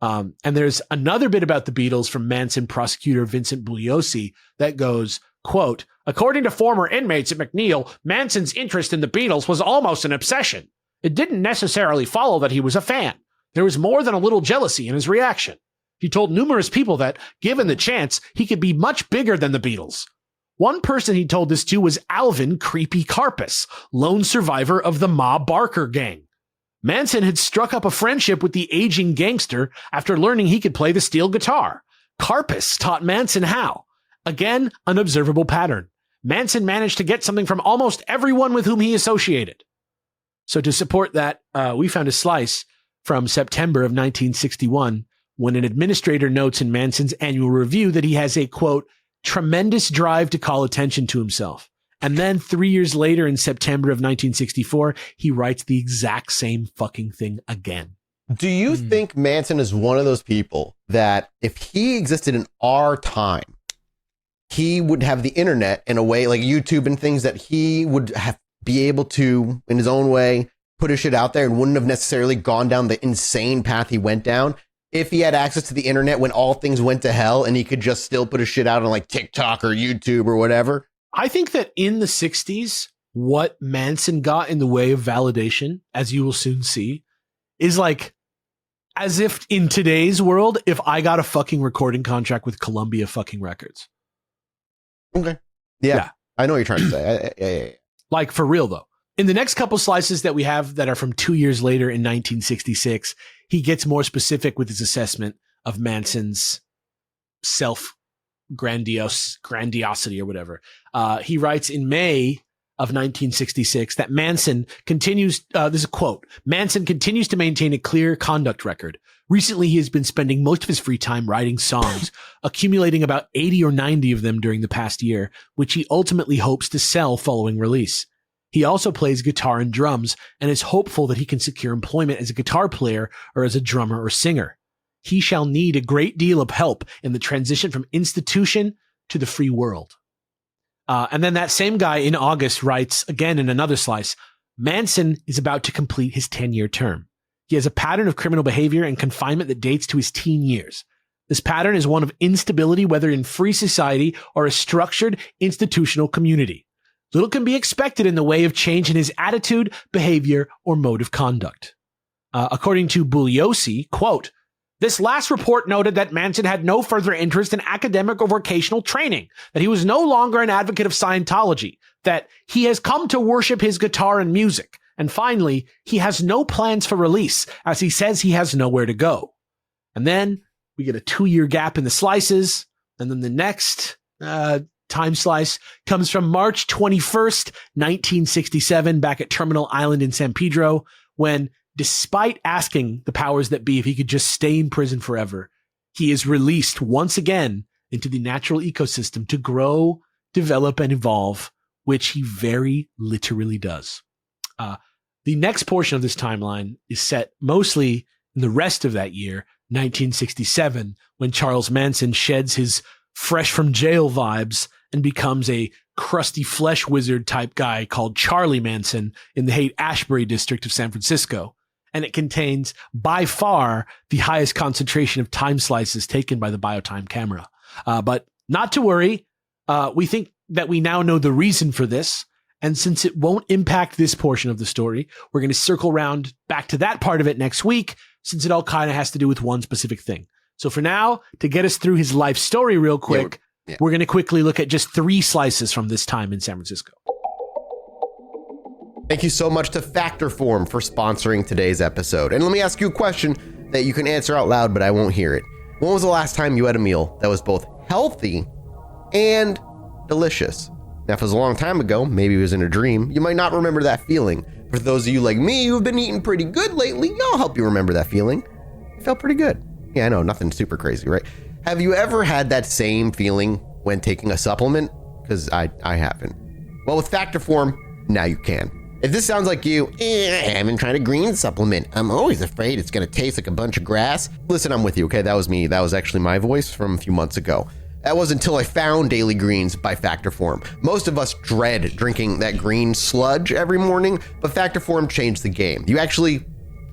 And there's another bit about the Beatles from Manson prosecutor Vincent Bugliosi that goes, quote, "According to former inmates at McNeil, Manson's interest in the Beatles was almost an obsession. It didn't necessarily follow that he was a fan. There was more than a little jealousy in his reaction. He told numerous people that, given the chance, he could be much bigger than the Beatles. One person he told this to was Alvin Creepy Carpus, lone survivor of the Ma Barker gang. Manson had struck up a friendship with the aging gangster after learning he could play the steel guitar. Carpus taught Manson how. Again, an observable pattern. Manson managed to get something from almost everyone with whom he associated." So to support that, we found a slice from September of 1961 when an administrator notes in Manson's annual review that he has a, quote, "tremendous drive to call attention to himself." And then 3 years later, in September of 1964, he writes the exact same fucking thing again. Do you think Manson is one of those people that if he existed in our time, he would have the internet in a way like YouTube and things that he would be able to, in his own way, put his shit out there and wouldn't have necessarily gone down the insane path he went down if he had access to the internet when all things went to hell and he could just still put his shit out on like TikTok or YouTube or whatever? I think that in the 60s, what Manson got in the way of validation, as you will soon see, is like as if in today's world, if I got a fucking recording contract with Columbia fucking Records. Okay. Yeah. I know what you're trying to say. Yeah. Like for real though. In the next couple slices that we have that are from 2 years later in 1966, he gets more specific with his assessment of Manson's grandiosity or whatever. He writes in May of 1966 that Manson continues, this is a quote, Manson continues to maintain a clear conduct record. Recently, he has been spending most of his free time writing songs, accumulating about 80 or 90 of them during the past year, which he ultimately hopes to sell following release. He also plays guitar and drums and is hopeful that he can secure employment as a guitar player or as a drummer or singer. He shall need a great deal of help in the transition from institution to the free world. And then that same guy in August writes again in another slice, Manson is about to complete his 10-year term. He has a pattern of criminal behavior and confinement that dates to his teen years. This pattern is one of instability, whether in free society or a structured institutional community. Little can be expected in the way of change in his attitude, behavior, or mode of conduct. According to Bugliosi, quote, this last report noted that Manson had no further interest in academic or vocational training, that he was no longer an advocate of Scientology, that he has come to worship his guitar and music, and finally, he has no plans for release, as he says he has nowhere to go. And then we get a 2-year gap in the slices, and then the next time slice comes from March 21st, 1967, back at Terminal Island in San Pedro, when despite asking the powers that be if he could just stay in prison forever, he is released once again into the natural ecosystem to grow, develop, and evolve, which he very literally does. The next portion of this timeline is set mostly in the rest of that year, 1967, when Charles Manson sheds his fresh from jail vibes and becomes a crusty flesh wizard type guy called Charlie Manson in the Haight-Ashbury district of San Francisco. And it contains by far the highest concentration of time slices taken by the BioTime camera. But not to worry. We think that we now know the reason for this. And since it won't impact this portion of the story, we're going to circle around back to that part of it next week, since it all kind of has to do with one specific thing. So for now, to get us through his life story real quick, we're going to quickly look at just 3 slices from this time in San Francisco. Thank you so much to Factor Form for sponsoring today's episode. And let me ask you a question that you can answer out loud, but I won't hear it. When was the last time you had a meal that was both healthy and delicious? Now, if it was a long time ago, maybe it was in a dream, you might not remember that feeling. For those of you like me who've been eating pretty good lately, I'll help you remember that feeling. It felt pretty good. Yeah, I know, nothing super crazy, right? Have you ever had that same feeling when taking a supplement? Because I haven't. Well, with Factor Form, now you can. If this sounds like you, I haven't tried a green supplement. I'm always afraid it's going to taste like a bunch of grass. Listen, I'm with you, okay? That was me. That was actually my voice from a few months ago. That was until I found Daily Greens by Factor Form. Most of us dread drinking that green sludge every morning, but Factor Form changed the game. You actually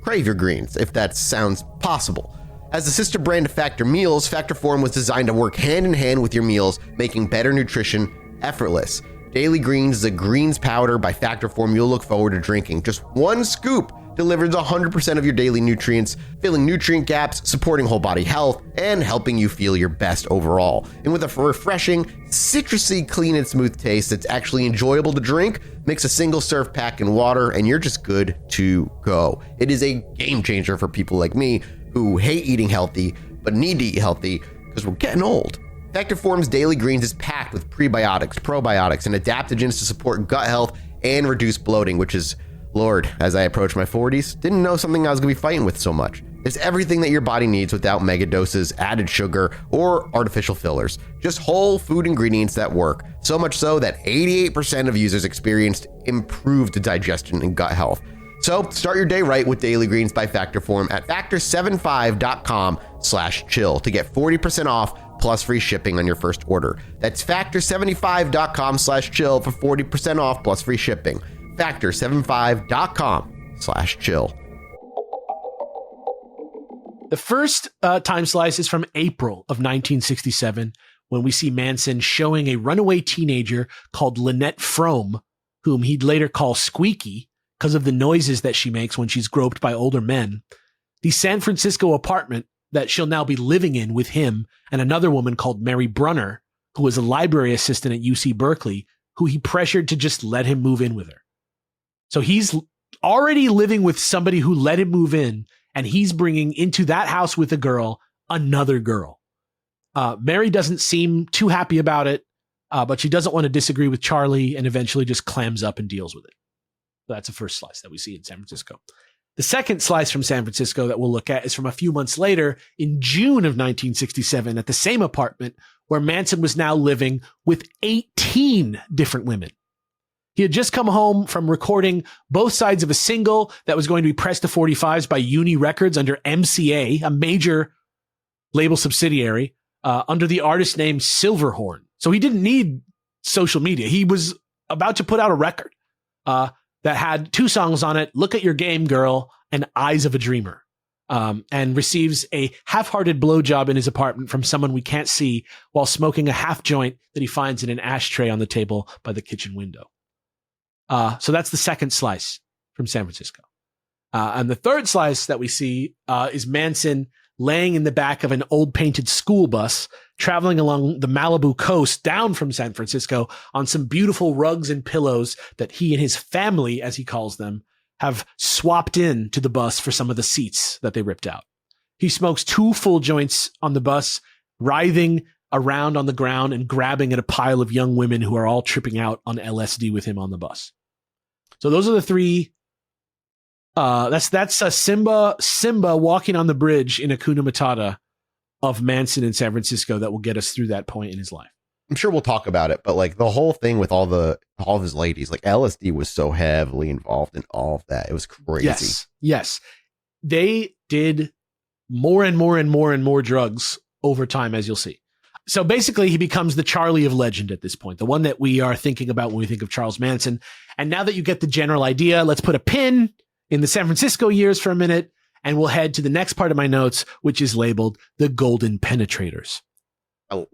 crave your greens, if that sounds possible. As the sister brand of Factor Meals, Factor Form was designed to work hand in hand with your meals, making better nutrition effortless. Daily Greens is a greens powder by Factor Form you'll look forward to drinking. Just 1 scoop delivers 100% of your daily nutrients, filling nutrient gaps, supporting whole body health, and helping you feel your best overall. And with a refreshing, citrusy, clean and smooth taste that's actually enjoyable to drink, mix a single serve pack in water and you're just good to go. It is a game changer for people like me who hate eating healthy, but need to eat healthy because we're getting old. Factor Form's Daily Greens is packed with prebiotics, probiotics, and adaptogens to support gut health and reduce bloating, which is, Lord, as I approach my 40s, didn't know something I was going to be fighting with so much. There's everything that your body needs without mega doses, added sugar, or artificial fillers. Just whole food ingredients that work. So much so that 88% of users experienced improved digestion and gut health. So start your day right with Daily Greens by Factor Form at factor75.com/chill to get 40% off plus free shipping on your first order. That's factor75.com/chill for 40% off plus free shipping. Factor75.com/chill. The first time slice is from April of 1967, when we see Manson showing a runaway teenager called Lynette Frome, whom he'd later call Squeaky because of the noises that she makes when she's groped by older men, the San Francisco apartment that she'll now be living in with him and another woman called Mary Brunner, who was a library assistant at UC Berkeley, who he pressured to just let him move in with her. So he's already living with somebody who let him move in, and he's bringing into that house with a girl, another girl. Mary doesn't seem too happy about it. but she doesn't want to disagree with Charlie and eventually just clams up and deals with it. So that's the first slice that we see in San Francisco. The second slice from San Francisco that we'll look at is from a few months later in June of 1967 at the same apartment where Manson was now living with 18 different women. He had just come home from recording both sides of a single that was going to be pressed to 45s by Uni Records under MCA, a major label subsidiary, under the artist name Silverhorn. So he didn't need social media. He was about to put out a record that had 2 songs on it, Look at Your Game, Girl, and Eyes of a Dreamer, and receives a half-hearted blowjob in his apartment from someone we can't see while smoking a half joint that he finds in an ashtray on the table by the kitchen window. So that's the second slice from San Francisco. And the third slice that we see is Manson laying in the back of an old painted school bus, traveling along the Malibu coast down from San Francisco on some beautiful rugs and pillows that he and his family, as he calls them, have swapped in to the bus for some of the seats that they ripped out. He smokes 2 full joints on the bus, writhing around on the ground and grabbing at a pile of young women who are all tripping out on LSD with him on the bus. So those are the 3. That's a Simba walking on the bridge in Hakuna Matata of Manson in San Francisco that will get us through that point in his life. I'm sure we'll talk about it, but like the whole thing with all of his ladies, like LSD was so heavily involved in all of that. It was crazy. Yes. They did more and more and more and more drugs over time, as you'll see. So basically, he becomes the Charlie of legend at this point, the one that we are thinking about when we think of Charles Manson. And now that you get the general idea, let's put a pin in the San Francisco years for a minute, and we'll head to the next part of my notes, which is labeled the Golden Penetrators. Oh,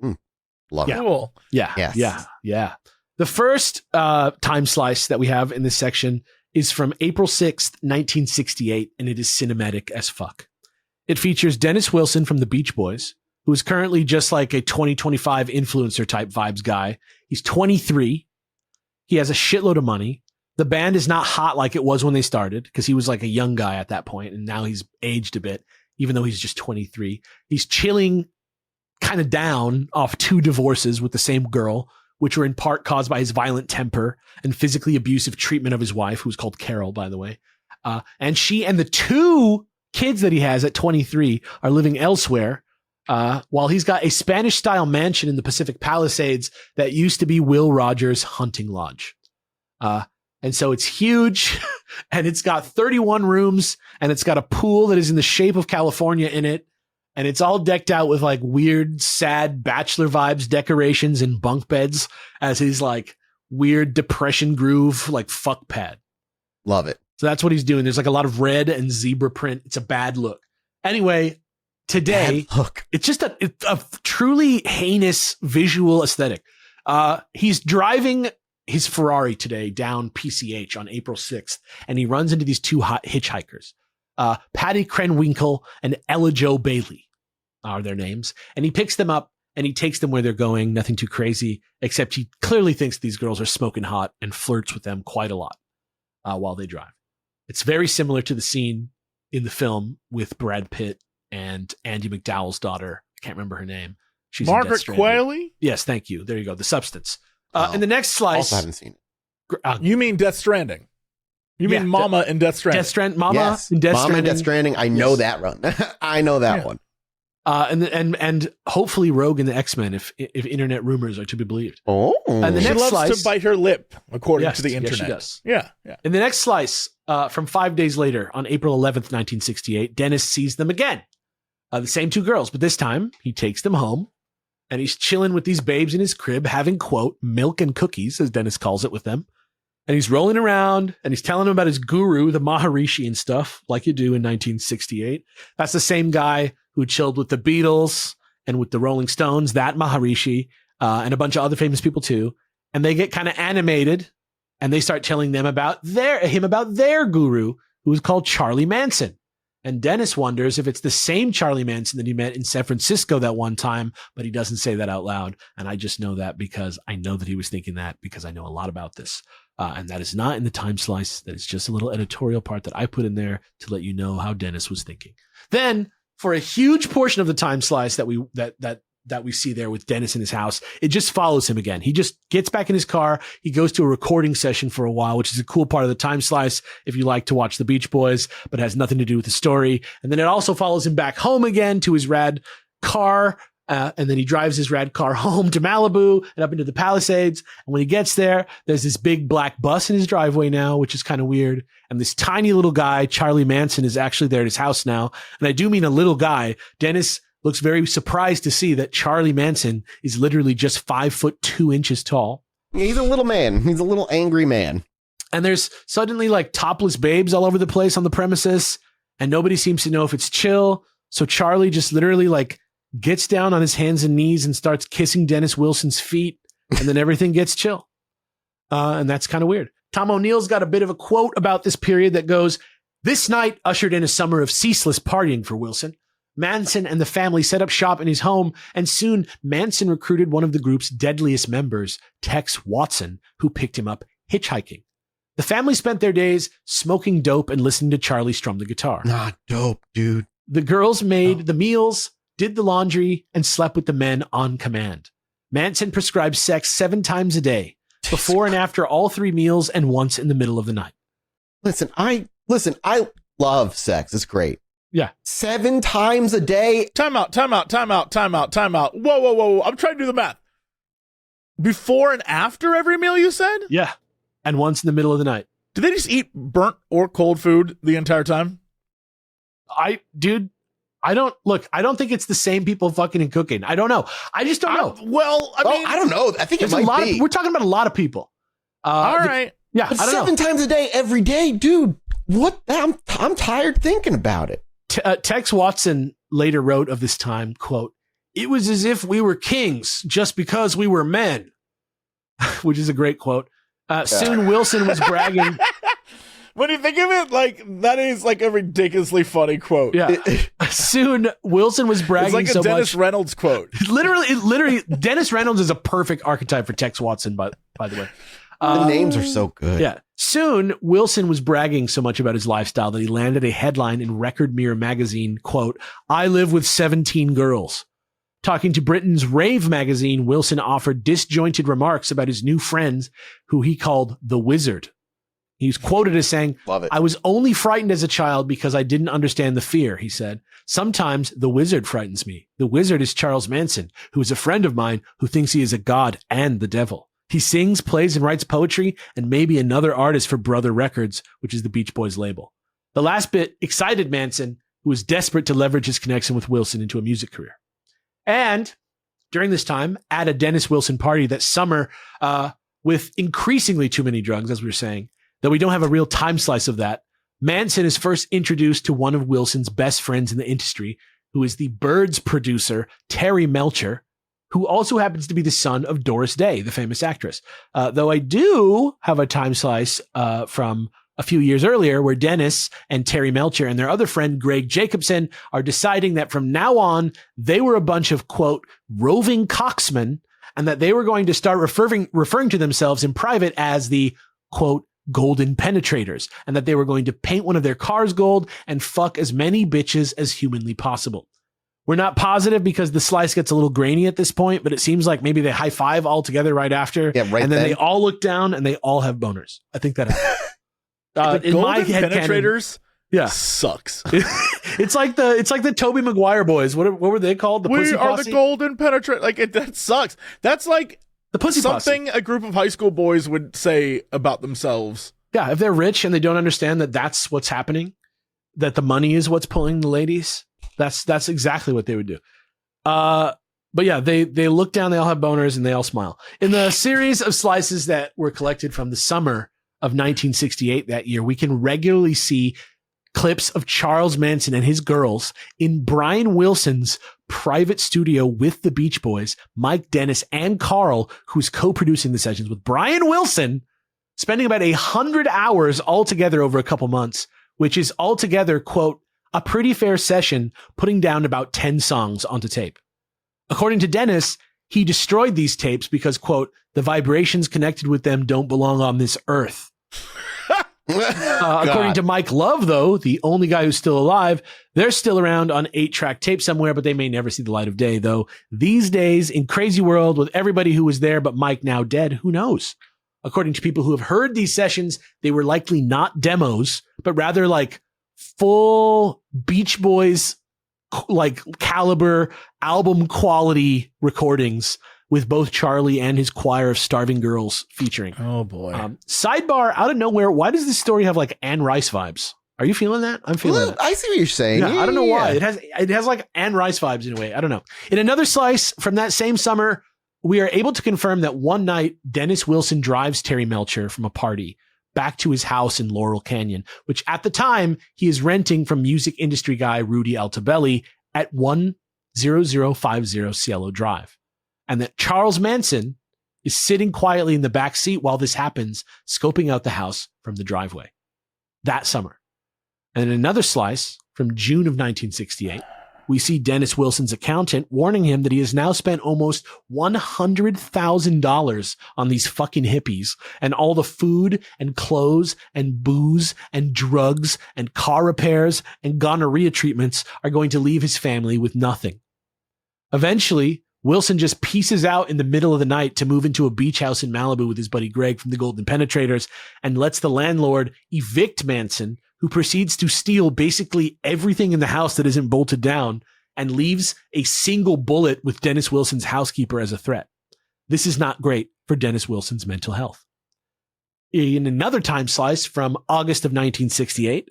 love it. Cool. Yeah. Yes. Yeah. The first time slice that we have in this section is from April 6th, 1968, and it is cinematic as fuck. It features Dennis Wilson from the Beach Boys, who is currently just like a 2025 influencer type vibes guy. He's 23. He has a shitload of money. The band is not hot like it was when they started because he was like a young guy at that point, and now he's aged a bit, even though he's just 23. He's chilling kind of down off 2 divorces with the same girl, which were in part caused by his violent temper and physically abusive treatment of his wife, who's called Carol, by the way. And she and the 2 kids that he has at 23 are living elsewhere, while he's got a Spanish-style mansion in the Pacific Palisades that used to be Will Rogers' hunting lodge. And so it's huge, and it's got 31 rooms, and it's got a pool that is in the shape of California in it, and it's all decked out with like weird, sad bachelor vibes, decorations, and bunk beds as his like weird depression groove, like fuck pad. Love it. So that's what he's doing. There's like a lot of red and zebra print. It's a bad look. Anyway, today, it's just a truly heinous visual aesthetic. He's driving his Ferrari today down PCH on April 6th, and he runs into these 2 hot hitchhikers. Patty Krenwinkel and Ella Jo Bailey are their names. And he picks them up and he takes them where they're going. Nothing too crazy, except he clearly thinks these girls are smoking hot and flirts with them quite a lot while they drive. It's very similar to the scene in the film with Brad Pitt and Andy McDowell's daughter. I can't remember her name. She's Margaret Qualley? Yes, thank you. There you go. The Substance. And the next slice. Also haven't seen it. You mean Death Stranding? You mean Mama in Death Stranding? Mama in Death Stranding. Mama in Death Stranding. I know that run. I know that one. And hopefully Rogue in the X-Men, if internet rumors are to be believed. Oh, and the she next loves slice, to bite her lip, according to the internet. Yes, she does. Yeah. In the next slice, from 5 days later, on April 11th, 1968, Dennis sees them again. The same 2 girls, but this time he takes them home. And he's chilling with these babes in his crib, having, quote, milk and cookies, as Dennis calls it, with them. And he's rolling around, and he's telling them about his guru, the Maharishi and stuff, like you do in 1968. That's the same guy who chilled with the Beatles and with the Rolling Stones, that Maharishi, and a bunch of other famous people, too. And they get kind of animated, and they start telling them about him about their guru, who is called Charlie Manson. And Dennis wonders if it's the same Charlie Manson that he met in San Francisco that one time, but he doesn't say that out loud. And I just know that because I know that he was thinking that because I know a lot about this. And that is not in the time slice. That is just a little editorial part that I put in there to let you know how Dennis was thinking. Then, for a huge portion of the time slice that that we see there with Dennis in his house. It just follows him again. He just gets back in his car. He goes to a recording session for a while, which is a cool part of the time slice if you like to watch the Beach Boys, but has nothing to do with the story. And then it also follows him back home again to his rad car. And then he drives his rad car home to Malibu and up into the Palisades. And when he gets there, there's this big black bus in his driveway now, which is kind of weird. And this tiny little guy, Charlie Manson, is actually there at his house now. And I do mean a little guy. Dennis looks very surprised to see that Charlie Manson is literally just 5'2" tall. He's a little man. He's a little angry man. And there's suddenly like topless babes all over the place on the premises. And nobody seems to know if it's chill. So Charlie just literally like gets down on his hands and knees and starts kissing Dennis Wilson's feet, and then everything gets chill. And that's kind of weird. Tom O'Neill's got a bit of a quote about this period that goes, "This night ushered in a summer of ceaseless partying for Wilson. Manson and the family set up shop in his home, and soon Manson recruited one of the group's deadliest members, Tex Watson, who picked him up hitchhiking. The family spent their days smoking dope and listening to Charlie strum the guitar. Not dope, dude. The girls made the meals, did the laundry, and slept with the men on command. Manson prescribed sex 7 times a day, before and after all 3 meals, and once in the middle of the night." Listen, I love sex. It's great. Yeah. 7 times a day. Time out. Whoa. I'm trying to do the math. Before and after every meal, you said? Yeah. And once in the middle of the night. Do they just eat burnt or cold food the entire time? I don't think it's the same people fucking and cooking. I don't know. I just don't know. I mean, I don't know. I think it might be. We're talking about a lot of people. All right. Yeah. But I don't 7 know. times a day, every day, dude. What? I'm tired thinking about it. Tex Watson later wrote of this time, quote, "It was as if we were kings just because we were men," which is a great quote. Soon Wilson was bragging. When you think of it, like, that is like a ridiculously funny quote. Yeah. Soon Wilson was bragging so much. It's like a Dennis Reynolds quote. Literally, Dennis Reynolds is a perfect archetype for Tex Watson, by the way. The names are so good. Yeah. Soon, Wilson was bragging so much about his lifestyle that he landed a headline in Record Mirror magazine, quote, "I live with 17 girls." Talking to Britain's Rave magazine, Wilson offered disjointed remarks about his new friends, who he called the Wizard. He was quoted as saying, Love it. "I was only frightened as a child because I didn't understand the fear," he said. "Sometimes the Wizard frightens me. The Wizard is Charles Manson, who is a friend of mine who thinks he is a god and the devil. He sings, plays, and writes poetry, and may be another artist for Brother Records, which is the Beach Boys label." The last bit excited Manson, who was desperate to leverage his connection with Wilson into a music career. And during this time, at a Dennis Wilson party that summer, with increasingly too many drugs, as we were saying, though we don't have a real time slice of that, Manson is first introduced to one of Wilson's best friends in the industry, who is the Birds producer, Terry Melcher, who also happens to be the son of Doris Day, the famous actress. Though I do have a time slice from a few years earlier where Dennis and Terry Melcher and their other friend, Greg Jacobson, are deciding that from now on, they were a bunch of, quote, roving cocksmen, and that they were going to start referring to themselves in private as the, quote, golden penetrators, and that they were going to paint one of their cars gold and fuck as many bitches as humanly possible. We're not positive because the slice gets a little grainy at this point, but it seems like maybe they high five all together right after. Yeah, right and then then. they all look down and they all have boners. I think that happened. The in my golden head penetrators canon, sucks. it's like the Tobey Maguire boys. What were they called? The We Pussy are Posse? the golden penetrator. Like, that sucks. That's like The Pussy something Posse. a group of high school boys would say about themselves. Yeah, if they're rich and they don't understand that that's what's happening, that the money is what's pulling the ladies, that's exactly what they would do. But yeah, they look down, they all have boners, and they all smile. In the series of slices that were collected from the summer of 1968 that year, we can regularly see clips of Charles Manson and his girls in Brian Wilson's private studio with the Beach Boys, Mike Dennis, and Carl, who's co-producing the sessions with Brian Wilson, spending about 100 hours altogether over a couple months, which is altogether, quote, a pretty fair session, putting down about 10 songs onto tape. According to Dennis, he destroyed these tapes because, quote, the vibrations connected with them don't belong on this earth. According to Mike Love, though, the only guy who's still alive, they're still around on 8-track tape somewhere, but they may never see the light of day, though. These days, in Crazy World, with everybody who was there but Mike now dead, who knows? According to people who have heard these sessions, they were likely not demos, but rather like full Beach Boys like caliber album quality recordings with both Charlie and his choir of starving girls featuring. Oh boy. Sidebar, out of nowhere, why does this story have like Anne Rice vibes? Are you feeling that? I'm feeling that. I see what you're saying. Yeah, I don't know why. It has like Anne Rice vibes in a way. I don't know. In another slice from that same summer, we are able to confirm that one night Dennis Wilson drives Terry Melcher from a party back to his house in Laurel Canyon, which at the time he is renting from music industry guy Rudy Altabelli at 10050 Cielo Drive. And that Charles Manson is sitting quietly in the back seat while this happens, scoping out the house from the driveway. That summer. And in another slice from June of 1968, we see Dennis Wilson's accountant warning him that he has now spent almost $100,000 on these fucking hippies, and all the food and clothes and booze and drugs and car repairs and gonorrhea treatments are going to leave his family with nothing. Eventually, Wilson just pieces out in the middle of the night to move into a beach house in Malibu with his buddy Greg from the Golden Penetrators and lets the landlord evict Manson, who proceeds to steal basically everything in the house that isn't bolted down and leaves a single bullet with Dennis Wilson's housekeeper as a threat. This is not great for Dennis Wilson's mental health. In another time slice from August of 1968,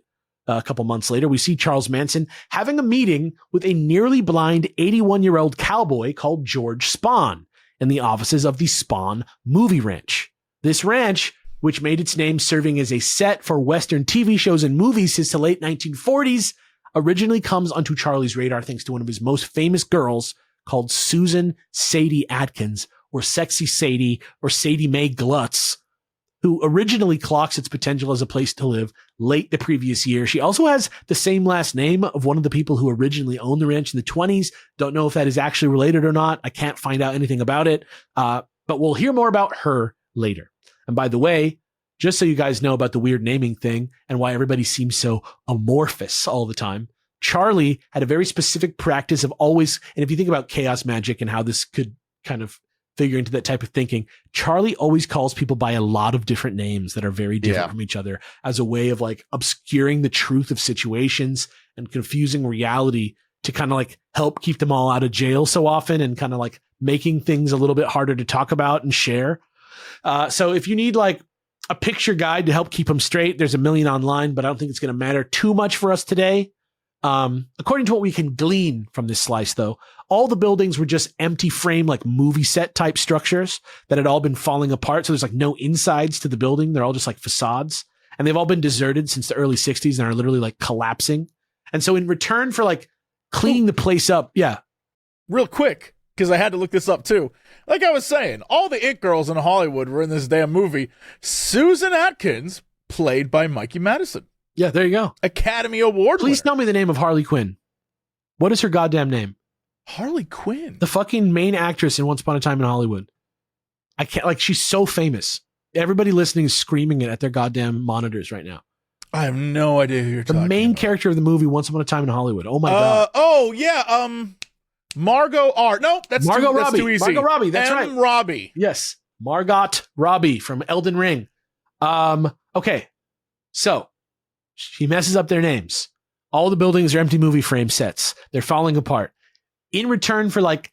a couple months later, we see Charles Manson having a meeting with a nearly blind 81-year-old cowboy called George Spahn in the offices of the Spahn Movie Ranch. This ranch, which made its name serving as a set for Western TV shows and movies since the late 1940s, originally comes onto Charlie's radar thanks to one of his most famous girls called Susan Sadie Atkins, or Sexy Sadie, or Sadie Mae Glutz, who originally clocks its potential as a place to live late the previous year. She also has the same last name of one of the people who originally owned the ranch in the 20s. Don't know if that is actually related or not. I can't find out anything about it, but we'll hear more about her later. And by the way, just so you guys know about the weird naming thing and why everybody seems so amorphous all the time, Charlie had a very specific practice of always, and if you think about chaos magic and how this could kind of figure into that type of thinking, Charlie always calls people by a lot of different names that are very different from each other as a way of like obscuring the truth of situations and confusing reality to kind of like help keep them all out of jail so often and kind of like making things a little bit harder to talk about and share. So if you need like a picture guide to help keep them straight, there's a million online, but I don't think it's going to matter too much for us today. According to what we can glean from this slice, though, all the buildings were just empty frame, like movie set type structures that had all been falling apart. So there's like no insides to the building. They're all just like facades, and they've all been deserted since the early 60s and are literally like collapsing. And so in return for like cleaning the place up. Yeah. Real quick, because I had to look this up too. Like I was saying, all the it girls in Hollywood were in this damn movie. Susan Atkins, played by Mikey Madison. Yeah, there you go. Academy Award Please winner. tell me the name of Harley Quinn. What is her goddamn name? Harley Quinn. The fucking main actress in Once Upon a Time in Hollywood. I can't, like, she's so famous. Everybody listening is screaming it at their goddamn monitors right now. I have no idea who you're talking about. The main character of the movie Once Upon a Time in Hollywood. Oh my God. Oh, yeah. Margot R. No, that's Margot too, Robbie. That's too easy. Margot Robbie, that's right. Robbie. Yes. Margot Robbie from Elden Ring. Okay. So she messes up their names. All the buildings are empty movie frame sets. They're falling apart. In return for like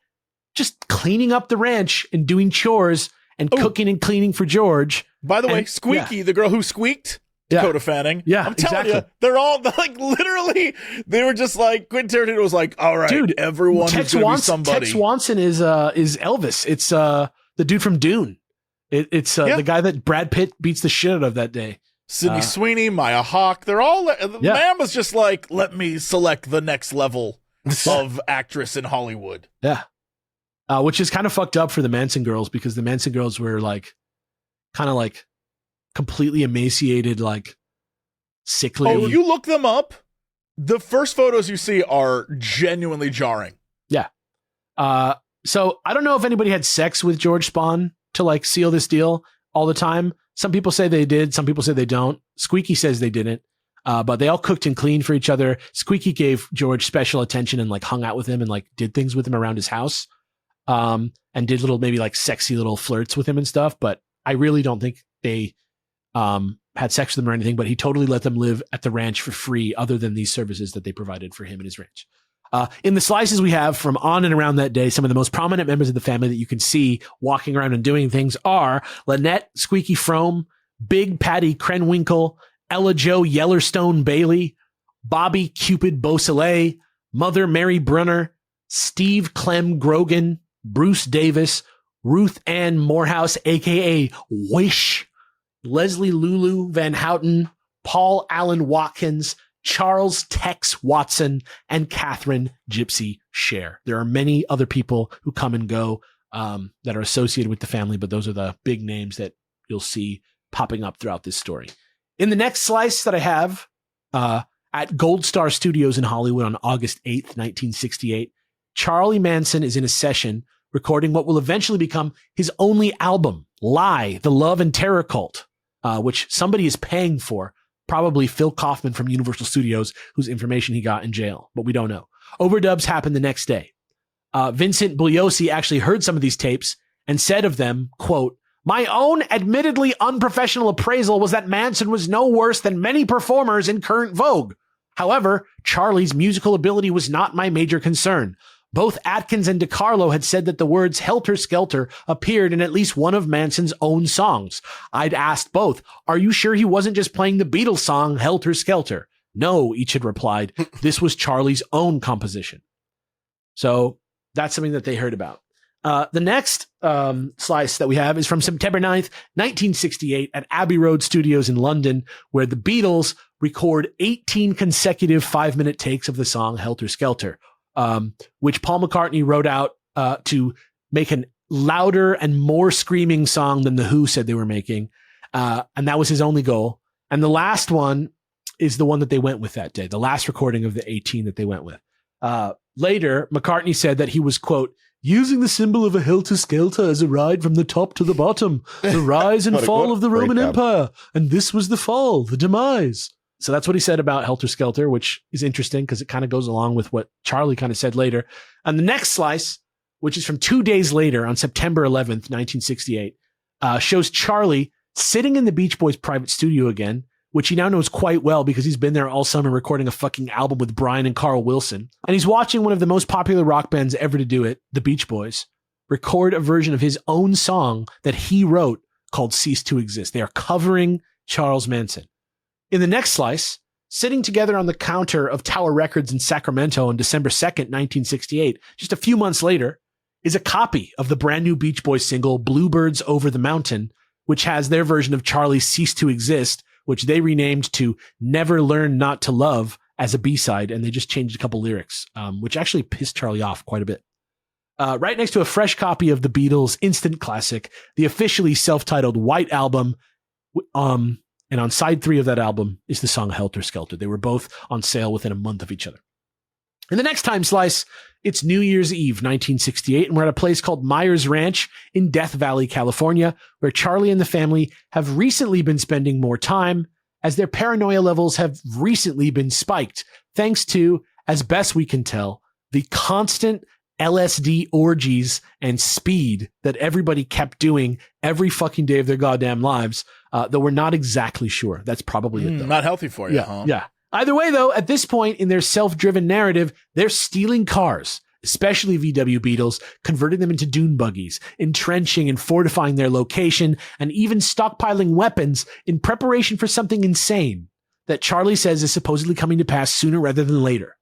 just cleaning up the ranch and doing chores and cooking and cleaning for George. By the way, Squeaky, the girl who squeaked, Dakota Fanning. Yeah, I'm telling you, they're all like literally. They were just like Quentin Tarantino was like, "All right, dude, everyone is going to be somebody." Tex Swanson is Elvis. It's the dude from Dune. It's the guy that Brad Pitt beats the shit out of that day. Sydney Sweeney, Maya Hawke. They're all. The man was just like, "Let me select the next level of actress in Hollywood." Yeah. Which is kind of fucked up for the Manson girls because the Manson girls were like, kind of like completely emaciated, like sickly. Oh, you look them up. The first photos you see are genuinely jarring. Yeah. So I don't know if anybody had sex with George Spahn to like seal this deal all the time, Some people say they did. Some people say they don't. Squeaky says they didn't. But they all cooked and cleaned for each other. Squeaky gave George special attention and like hung out with him and like did things with him around his house. And did little, maybe like sexy little flirts with him and stuff. But I really don't think they, had sex with him or anything, but he totally let them live at the ranch for free other than these services that they provided for him and his ranch. In the slices we have from on and around that day, some of the most prominent members of the family that you can see walking around and doing things are Lynette Squeaky Frome, Big Patty Krenwinkel, Ella Jo Yellowstone Bailey, Bobby Cupid Beausoleil, Mother Mary Brunner, Steve Clem Grogan, Bruce Davis, Ruth Ann Morehouse, aka Wish, Leslie Lulu Van Houten, Paul Allen Watkins, Charles Tex Watson, and Catherine Gypsy Cher. There are many other people who come and go that are associated with the family, but those are the big names that you'll see popping up throughout this story. In the next slice that I have, at Gold Star Studios in Hollywood on August 8th, 1968, Charlie Manson is in a session recording what will eventually become his only album, Lie, The Love and Terror Cult, which somebody is paying for, probably Phil Kaufman from Universal Studios, whose information he got in jail, but we don't know. Overdubs happened the next day. Vincent Bugliosi actually heard some of these tapes and said of them, quote, "My own admittedly unprofessional appraisal was that Manson was no worse than many performers in current vogue. However, Charlie's musical ability was not my major concern. Both Atkins and DiCarlo had said that the words Helter Skelter appeared in at least one of Manson's own songs. I'd asked both, are you sure he wasn't just playing the Beatles song Helter Skelter? No, each had replied. This was Charlie's own composition." So that's something that they heard about. The next slice that we have is from September 9th, 1968 at Abbey Road Studios in London, where the Beatles record 18 consecutive 5-minute takes of the song Helter Skelter. Which Paul McCartney wrote out to make a louder and more screaming song than The Who said they were making. And that was his only goal. And the last one is the one that they went with that day, the last recording of the 18 that they went with. Later, McCartney said that he was, quote, "using the symbol of a helter-skelter as a ride from the top to the bottom, the rise and fall of the Roman Empire. And this was the fall, the demise." So that's what he said about Helter Skelter, which is interesting because it kind of goes along with what Charlie kind of said later. And the next slice, which is from 2 days later on September 11th, 1968, shows Charlie sitting in the Beach Boys' private studio again, which he now knows quite well because he's been there all summer recording a fucking album with Brian and Carl Wilson. And he's watching one of the most popular rock bands ever to do it, the Beach Boys, record a version of his own song that he wrote called Cease to Exist. They are covering Charles Manson. In the next slice, sitting together on the counter of Tower Records in Sacramento on December 2nd, 1968, just a few months later, is a copy of the brand new Beach Boys single Bluebirds Over the Mountain, which has their version of Charlie's Cease to Exist, which they renamed to Never Learn Not to Love as a B-side, and they just changed a couple lyrics, which actually pissed Charlie off quite a bit. Right next to a fresh copy of the Beatles' instant classic, the officially self-titled White Album, and on side 3 of that album is the song Helter Skelter. They were both on sale within a month of each other. In the next time slice, it's New Year's Eve, 1968, and we're at a place called Myers Ranch in Death Valley, California, where Charlie and the family have recently been spending more time as their paranoia levels have recently been spiked, thanks to, as best we can tell, the constant LSD orgies and speed that everybody kept doing every fucking day of their goddamn lives, though we're not exactly sure. That's probably it, though. Not healthy for you, huh? Yeah. Either way, though, at this point in their self-driven narrative, they're stealing cars, especially VW Beetles, converting them into dune buggies, entrenching and fortifying their location, and even stockpiling weapons in preparation for something insane that Charlie says is supposedly coming to pass sooner rather than later,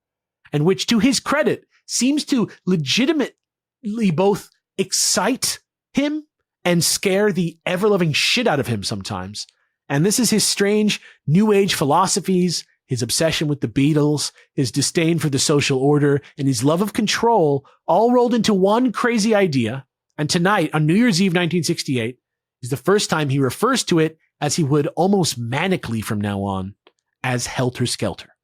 and which, to his credit, seems to legitimately both excite him and scare the ever-loving shit out of him sometimes. And this is his strange New Age philosophies, his obsession with the Beatles, his disdain for the social order, and his love of control all rolled into one crazy idea. And tonight, on New Year's Eve 1968, is the first time he refers to it, as he would almost manically from now on, as Helter Skelter.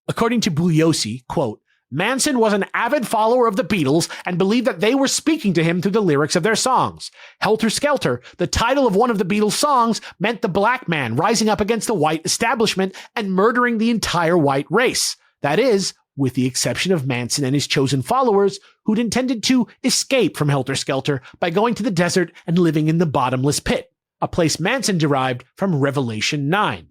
According to Bugliosi, quote, Manson was an avid follower of the Beatles and believed that they were speaking to him through the lyrics of their songs. Helter Skelter, the title of one of the Beatles' songs, meant the black man rising up against the white establishment and murdering the entire white race. That is, with the exception of Manson and his chosen followers, who'd intended to escape from Helter Skelter by going to the desert and living in the bottomless pit, a place Manson derived from Revelation 9.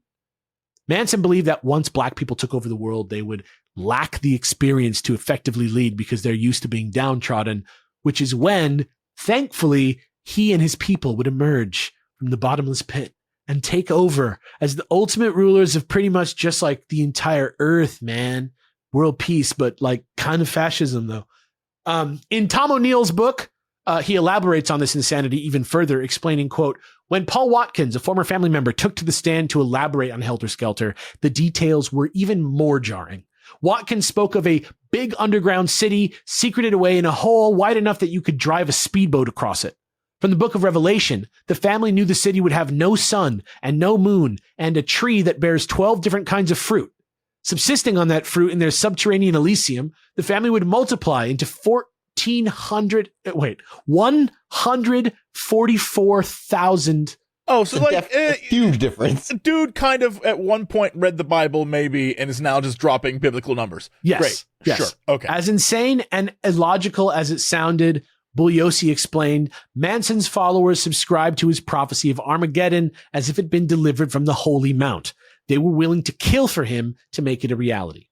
Manson believed that once black people took over the world, they would lack the experience to effectively lead because they're used to being downtrodden, which is when, thankfully, he and his people would emerge from the bottomless pit and take over as the ultimate rulers of pretty much just like the entire earth, man. World peace, but like kind of fascism, though. In Tom O'Neill's book, he elaborates on this insanity even further, explaining, quote, when Paul Watkins, a former family member, took to the stand to elaborate on Helter Skelter, the details were even more jarring. Watkins spoke of a big underground city secreted away in a hole wide enough that you could drive a speedboat across it. From the book of Revelation, the family knew the city would have no sun and no moon and a tree that bears 12 different kinds of fruit. Subsisting on that fruit in their subterranean Elysium, the family would multiply into 144,000. Oh, so like a huge difference. Dude kind of at one point read the Bible maybe and is now just dropping biblical numbers. Yes. Great. Yes. Sure. Okay. As insane and illogical as it sounded, Bugliosi explained, Manson's followers subscribed to his prophecy of Armageddon as if it had been delivered from the Holy Mount. They were willing to kill for him to make it a reality.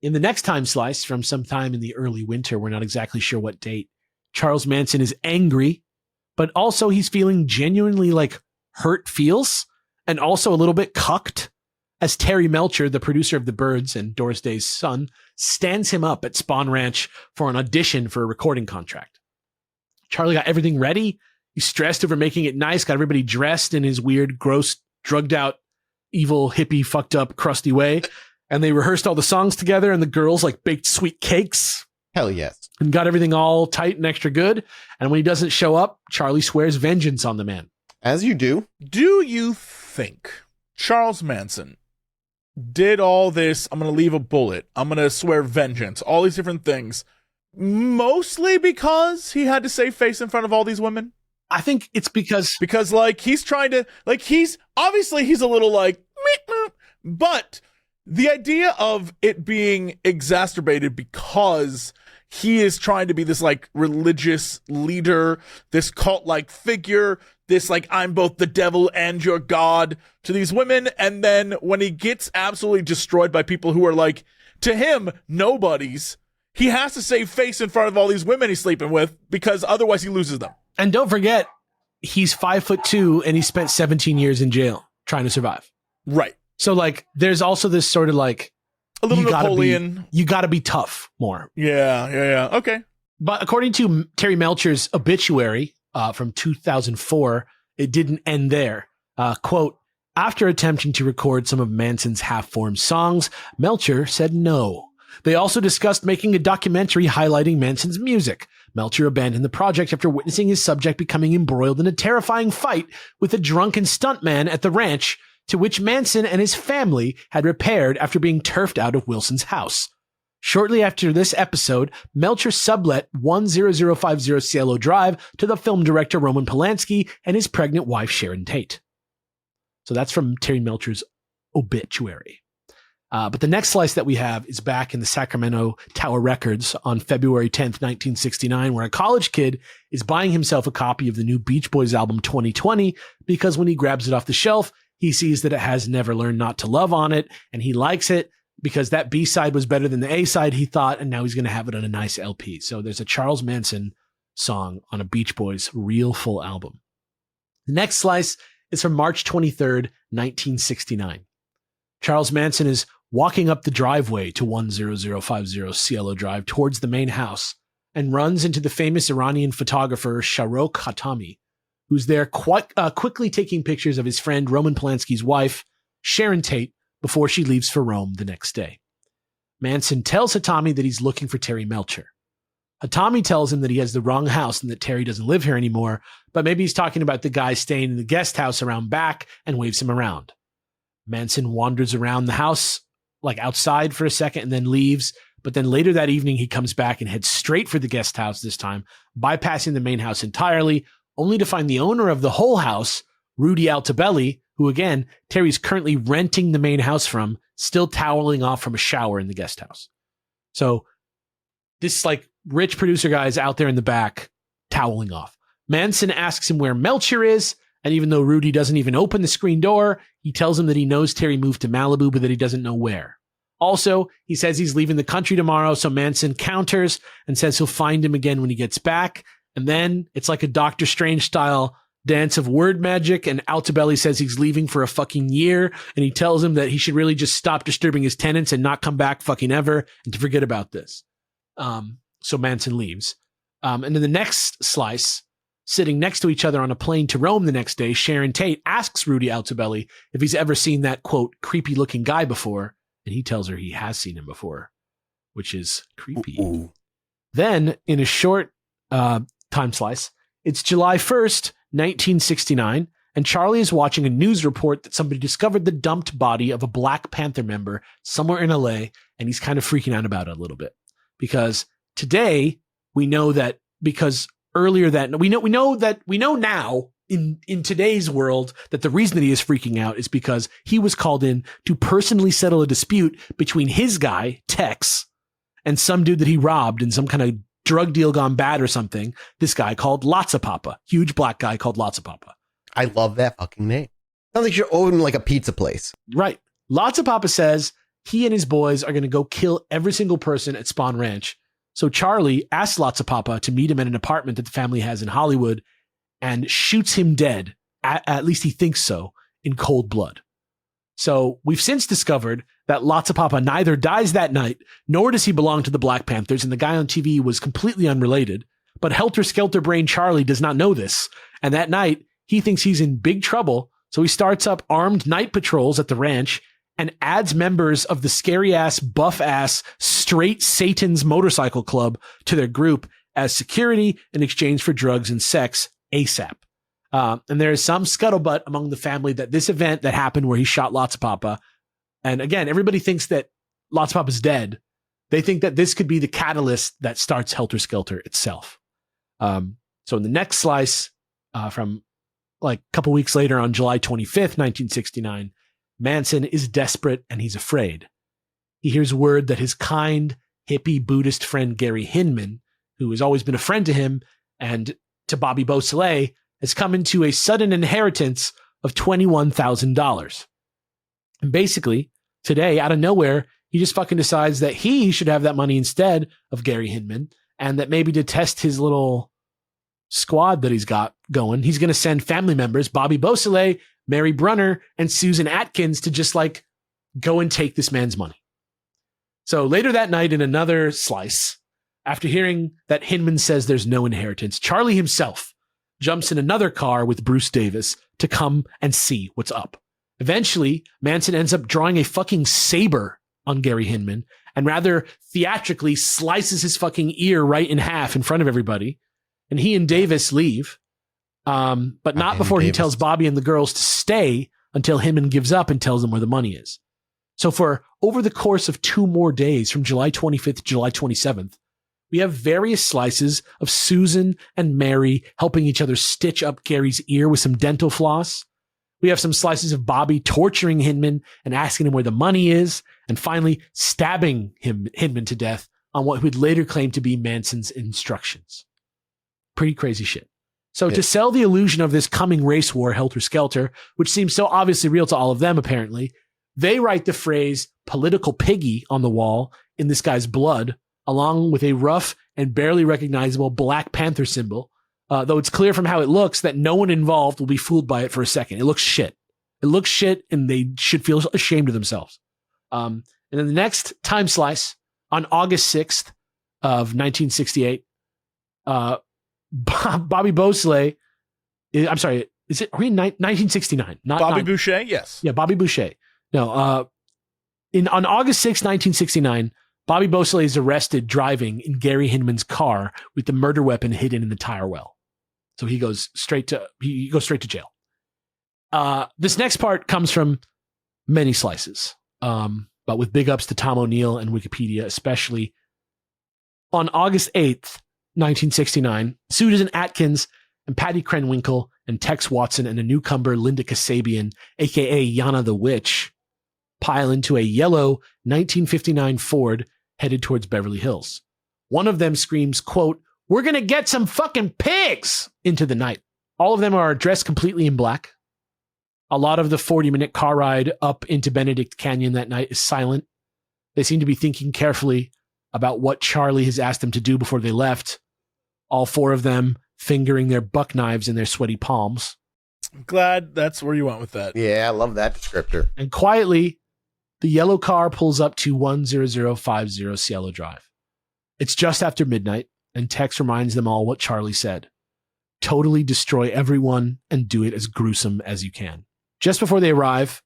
In the next time slice, from sometime in the early winter, we're not exactly sure what date, Charles Manson is angry, but also he's feeling genuinely like hurt feels, and also a little bit cucked, as Terry Melcher, the producer of The Birds and Doris Day's son, stands him up at Spawn Ranch for an audition for a recording contract. Charlie got everything ready. He's stressed over making it nice, got everybody dressed in his weird, gross, drugged out, evil, hippie, fucked up, crusty way. And they rehearsed all the songs together, and the girls like baked sweet cakes. Hell yes. And got everything all tight and extra good. And when he doesn't show up, Charlie swears vengeance on the man. As you do. Do you think Charles Manson did all this, I'm going to leave a bullet, I'm going to swear vengeance, all these different things, mostly because he had to save face in front of all these women? I think it's because like he's trying to, like he's a little like, but the idea of it being exacerbated because he is trying to be this like religious leader, this cult-like figure, this like, I'm both the devil and your God to these women. And then when he gets absolutely destroyed by people who are like, to him, nobodies, he has to save face in front of all these women he's sleeping with because otherwise he loses them. And don't forget, he's 5'2" and he spent 17 years in jail trying to survive. Right. So like, there's also this sort of like a little Napoleon. You got to be tough more. Yeah. Okay. But according to Terry Melcher's obituary from 2004, it didn't end there. Quote, after attempting to record some of Manson's half-formed songs, Melcher said no. They also discussed making a documentary highlighting Manson's music. Melcher abandoned the project after witnessing his subject becoming embroiled in a terrifying fight with a drunken stuntman at the ranch, to which Manson and his family had repaired after being turfed out of Wilson's house. Shortly after this episode, Melcher sublet 10050 Cielo Drive to the film director Roman Polanski and his pregnant wife Sharon Tate. So that's from Terry Melcher's obituary. But the next slice that we have is back in the Sacramento Tower Records on February 10th, 1969, where a college kid is buying himself a copy of the new Beach Boys album 2020 because when he grabs it off the shelf, he sees that it has Never Learned Not to Love on it, and he likes it because that B-side was better than the A-side, he thought, and now he's going to have it on a nice LP. So there's a Charles Manson song on a Beach Boys real full album. The next slice is from March 23rd, 1969. Charles Manson is walking up the driveway to 10050 Cielo Drive towards the main house and runs into the famous Iranian photographer Shahrokh Khatami, who's there quickly taking pictures of his friend Roman Polanski's wife, Sharon Tate, before she leaves for Rome the next day. Manson tells Hatami that he's looking for Terry Melcher. Hatami tells him that he has the wrong house and that Terry doesn't live here anymore, but maybe he's talking about the guy staying in the guest house around back and waves him around. Manson wanders around the house, like outside for a second, and then leaves, But then later that evening, he comes back and heads straight for the guest house this time, bypassing the main house entirely, only to find the owner of the whole house, Rudy Altobelli, who again, Terry's currently renting the main house from, still toweling off from a shower in the guest house. So this like rich producer guy is out there in the back toweling off. Manson asks him where Melcher is, and even though Rudy doesn't even open the screen door, he tells him that he knows Terry moved to Malibu, but that he doesn't know where. Also, he says he's leaving the country tomorrow, so Manson counters and says he'll find him again when he gets back. And then it's like a Doctor Strange style dance of word magic, and Altobelli says he's leaving for a fucking year, and he tells him that he should really just stop disturbing his tenants and not come back fucking ever, and to forget about this. So Manson leaves. And in the next slice, sitting next to each other on a plane to Rome the next day, Sharon Tate asks Rudy Altobelli if he's ever seen that, quote, creepy looking guy before, and he tells her he has seen him before, which is creepy. Ooh. Then, in a short time slice, it's July 1st, 1969, and Charlie is watching a news report that somebody discovered the dumped body of a Black Panther member somewhere in LA, and he's kind of freaking out about it a little bit. Because today, we know that because earlier that we know now in today's world that the reason that he is freaking out is because he was called in to personally settle a dispute between his guy, Tex, and some dude that he robbed in some kind of drug deal gone bad or something. This guy called Lotsa Papa, huge black guy called Lotsa Papa. I love that fucking name. Sounds like you're owning like a pizza place. Right. Lotsa Papa says he and his boys are going to go kill every single person at Spawn Ranch. So Charlie asks Lotsa Papa to meet him at an apartment that the family has in Hollywood and shoots him dead. At least he thinks so, in cold blood. So we've since discovered that Lotsa Papa neither dies that night, nor does he belong to the Black Panthers, and the guy on TV was completely unrelated. But Helter Skelter Brain Charlie does not know this, and that night he thinks he's in big trouble, so he starts up armed night patrols at the ranch and adds members of the scary-ass, buff-ass, straight Satan's motorcycle club to their group as security in exchange for drugs and sex ASAP. And there is some scuttlebutt among the family that this event that happened where he shot Lotsa Papa, and again, everybody thinks that Lotsa Papa's dead. They think that this could be the catalyst that starts Helter Skelter itself. So in the next slice, from like a couple weeks later on July 25th, 1969, Manson is desperate and he's afraid. He hears word that his kind, hippie Buddhist friend Gary Hinman, who has always been a friend to him and to Bobby Beausoleil, has come into a sudden inheritance of $21,000. And basically, today, out of nowhere, he just fucking decides that he should have that money instead of Gary Hinman, and that maybe to test his little squad that he's got going, he's going to send family members, Bobby Beausoleil, Mary Brunner, and Susan Atkins, to just like go and take this man's money. So later that night in another slice, after hearing that Hinman says there's no inheritance, Charlie himself jumps in another car with Bruce Davis to come and see what's up. Eventually, Manson ends up drawing a fucking saber on Gary Hinman and rather theatrically slices his fucking ear right in half in front of everybody. And he and Davis leave, but not before he tells Bobby and the girls to stay until Hinman gives up and tells them where the money is. So for over the course of 2 more days, from July 25th to July 27th, we have various slices of Susan and Mary helping each other stitch up Gary's ear with some dental floss. We have some slices of Bobby torturing Hinman and asking him where the money is, and finally stabbing Hinman to death on what would later claim to be Manson's instructions. Pretty crazy shit. So to sell the illusion of this coming race war, Helter Skelter, which seems so obviously real to all of them apparently, they write the phrase political piggy on the wall in this guy's blood, along with a rough and barely recognizable Black Panther symbol, though it's clear from how it looks that no one involved will be fooled by it for a second. It looks shit. It looks shit, and they should feel ashamed of themselves. And then the next time slice, on August 6th of 1968, Bobby Beausoleil, I'm sorry, are we in 1969? Not Bobby Boucher, yes. Yeah, Bobby Boucher. No, on August 6th, 1969, Bobby Beausoleil is arrested driving in Gary Hinman's car with the murder weapon hidden in the tire well. So he goes straight to jail. This next part comes from many slices. but with big ups to Tom O'Neill and Wikipedia, especially. On August 8th, 1969, Susan Atkins and Patty Krenwinkel and Tex Watson and a newcomer, Linda Kasabian, a.k.a. Yana the Witch, pile into a yellow 1959 Ford headed towards Beverly Hills. One of them screams, quote, "We're going to get some fucking pigs," into the night. All of them are dressed completely in black. A lot of the 40-minute car ride up into Benedict Canyon that night is silent. They seem to be thinking carefully about what Charlie has asked them to do before they left. All four of them fingering their buck knives in their sweaty palms. I'm glad that's where you went with that. Yeah, I love that descriptor. And quietly, the yellow car pulls up to 10050 Cielo Drive. It's just after midnight, and Tex reminds them all what Charlie said. Totally destroy everyone and do it as gruesome as you can. Just before they arrive,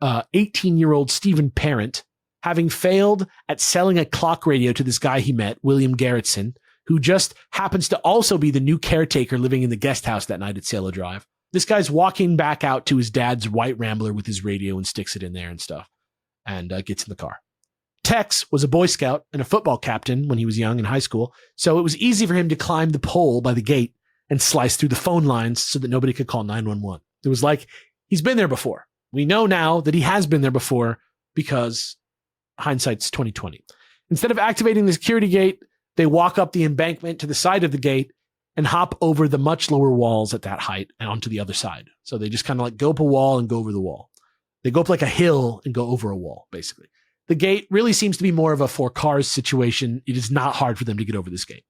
18-year-old Stephen Parent, having failed at selling a clock radio to this guy he met, William Garrettson, who just happens to also be the new caretaker living in the guest house that night at Cielo Drive. This guy's walking back out to his dad's white Rambler with his radio and sticks it in there and stuff, and gets in the car. Tex was a Boy Scout and a football captain when he was young in high school, so it was easy for him to climb the pole by the gate and slice through the phone lines so that nobody could call 911. It was like he's been there before. We know now that he has been there before because hindsight's 2020. Instead of activating the security gate, they walk up the embankment to the side of the gate and hop over the much lower walls at that height and onto the other side. So they just kind of like go up a wall and go over the wall. They go up like a hill and go over a wall, basically. The gate really seems to be more of a four cars situation. It is not hard for them to get over this gate.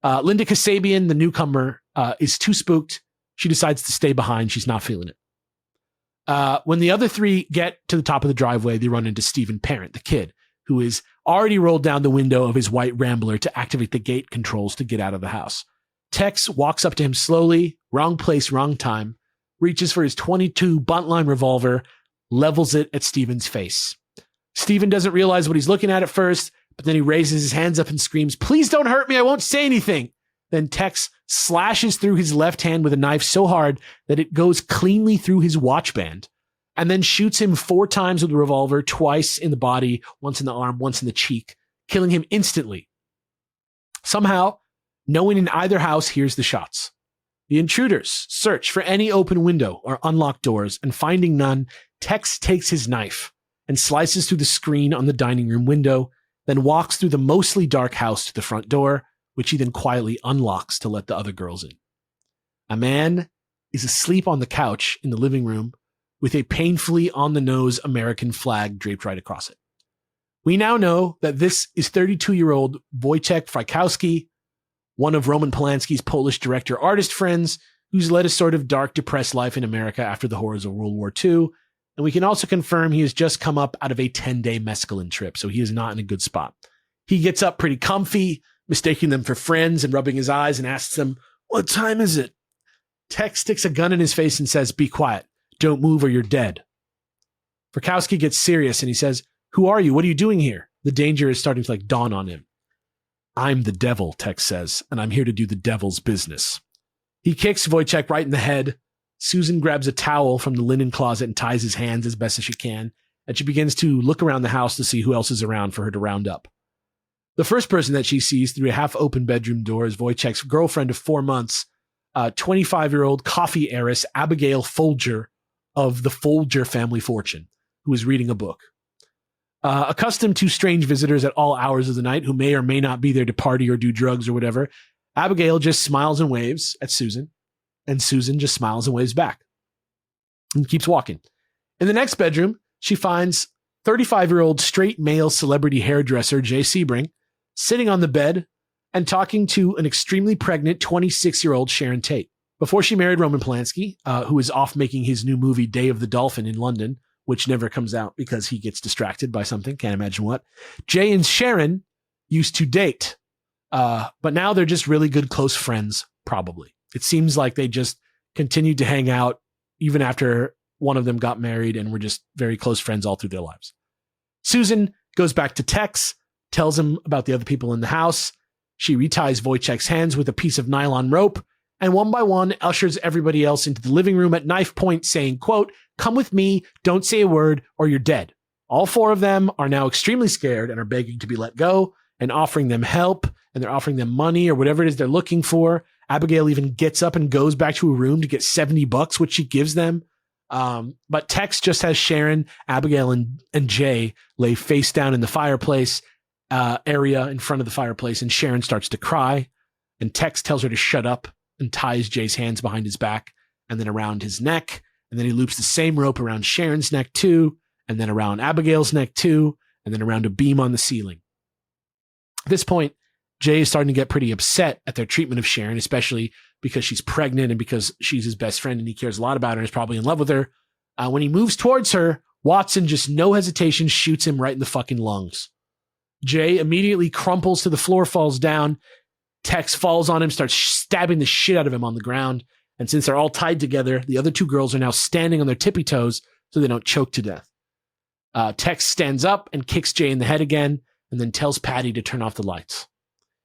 Linda Kasabian, the newcomer, is too spooked. She decides to stay behind. She's not feeling it. When the other three get to the top of the driveway, they run into Stephen Parent, the kid, who is already rolled down the window of his white Rambler to activate the gate controls to get out of the house. Tex walks up to him slowly, wrong place, wrong time, reaches for his .22 buntline revolver, levels it at Stephen's face. Stephen doesn't realize what he's looking at first, but then he raises his hands up and screams, "Please don't hurt me, I won't say anything." Then Tex slashes through his left hand with a knife so hard that it goes cleanly through his watch band, and then shoots him 4 times with the revolver, twice in the body, once in the arm, once in the cheek, killing him instantly. Somehow, no one in either house hears the shots. The intruders search for any open window or unlocked doors, and finding none, Tex takes his knife and slices through the screen on the dining room window, then walks through the mostly dark house to the front door, which he then quietly unlocks to let the other girls in. A man is asleep on the couch in the living room with a painfully on-the-nose American flag draped right across it. We now know that this is 32-year-old Wojciech Frykowski, one of Roman Polanski's Polish director-artist friends, who's led a sort of dark, depressed life in America after the horrors of World War II. And we can also confirm he has just come up out of a 10-day mescaline trip, so he is not in a good spot. He gets up pretty comfy, mistaking them for friends and rubbing his eyes, and asks them, "What time is it?" Tex sticks a gun in his face and says, "Be quiet. Don't move or you're dead." Frykowski gets serious and he says, "Who are you? What are you doing here?" The danger is starting to dawn on him. "I'm the devil," Tex says, "and I'm here to do the devil's business." He kicks Wojciech right in the head. Susan grabs a towel from the linen closet and ties his hands as best as she can, and she begins to look around the house to see who else is around for her to round up. The first person that she sees through a half-open bedroom door is Wojciech's girlfriend of 4 months, 25-year-old coffee heiress Abigail Folger of the Folger family fortune, who is reading a book. Accustomed to strange visitors at all hours of the night who may or may not be there to party or do drugs or whatever, Abigail just smiles and waves at Susan, and Susan just smiles and waves back and keeps walking. In the next bedroom, she finds 35-year-old straight male celebrity hairdresser Jay Sebring sitting on the bed and talking to an extremely pregnant 26-year-old Sharon Tate. Before she married Roman Polanski, who is off making his new movie Day of the Dolphin in London, which never comes out because he gets distracted by something, can't imagine what, Jay and Sharon used to date. But now they're just really good close friends, probably. It seems like they just continued to hang out even after one of them got married and were just very close friends all through their lives. Susan goes back to Tex, tells him about the other people in the house. She reties Wojciech's hands with a piece of nylon rope, and one by one ushers everybody else into the living room at knife point, saying, quote, "Come with me, don't say a word, or you're dead." All four of them are now extremely scared and are begging to be let go and offering them help, and they're offering them money or whatever it is they're looking for. Abigail even gets up and goes back to her room to get $70, which she gives them. But Tex just has Sharon, Abigail, and Jay lay face down in the fireplace area in front of the fireplace, and Sharon starts to cry. And Tex tells her to shut up and ties Jay's hands behind his back and then around his neck. And then he loops the same rope around Sharon's neck too, and then around Abigail's neck too, and then around a beam on the ceiling. At this point, Jay is starting to get pretty upset at their treatment of Sharon, especially because she's pregnant and because she's his best friend and he cares a lot about her and is probably in love with her. When he moves towards her, Watson, just no hesitation, shoots him right in the fucking lungs. Jay immediately crumples to the floor, falls down. Tex falls on him, starts stabbing the shit out of him on the ground. And since they're all tied together, the other two girls are now standing on their tippy toes so they don't choke to death. Tex stands up and kicks Jay in the head again and then tells Patty to turn off the lights.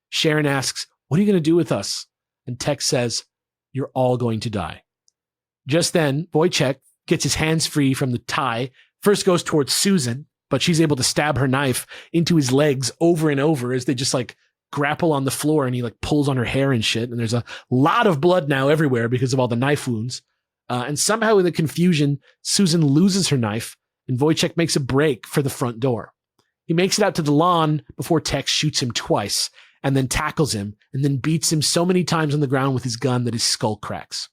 Sharon asks, "What are you going to do with us?" And Tex says, "You're all going to die." Just then, Wojciech gets his hands free from the tie, first goes towards Susan, but she's able to stab her knife into his legs over and over as they just like grapple on the floor, and he like pulls on her hair and shit. And there's a lot of blood now everywhere because of all the knife wounds. And somehow in the confusion, Susan loses her knife and Wojciech makes a break for the front door. He makes it out to the lawn before Tex shoots him twice and then tackles him and then beats him so many times on the ground with his gun that his skull cracks.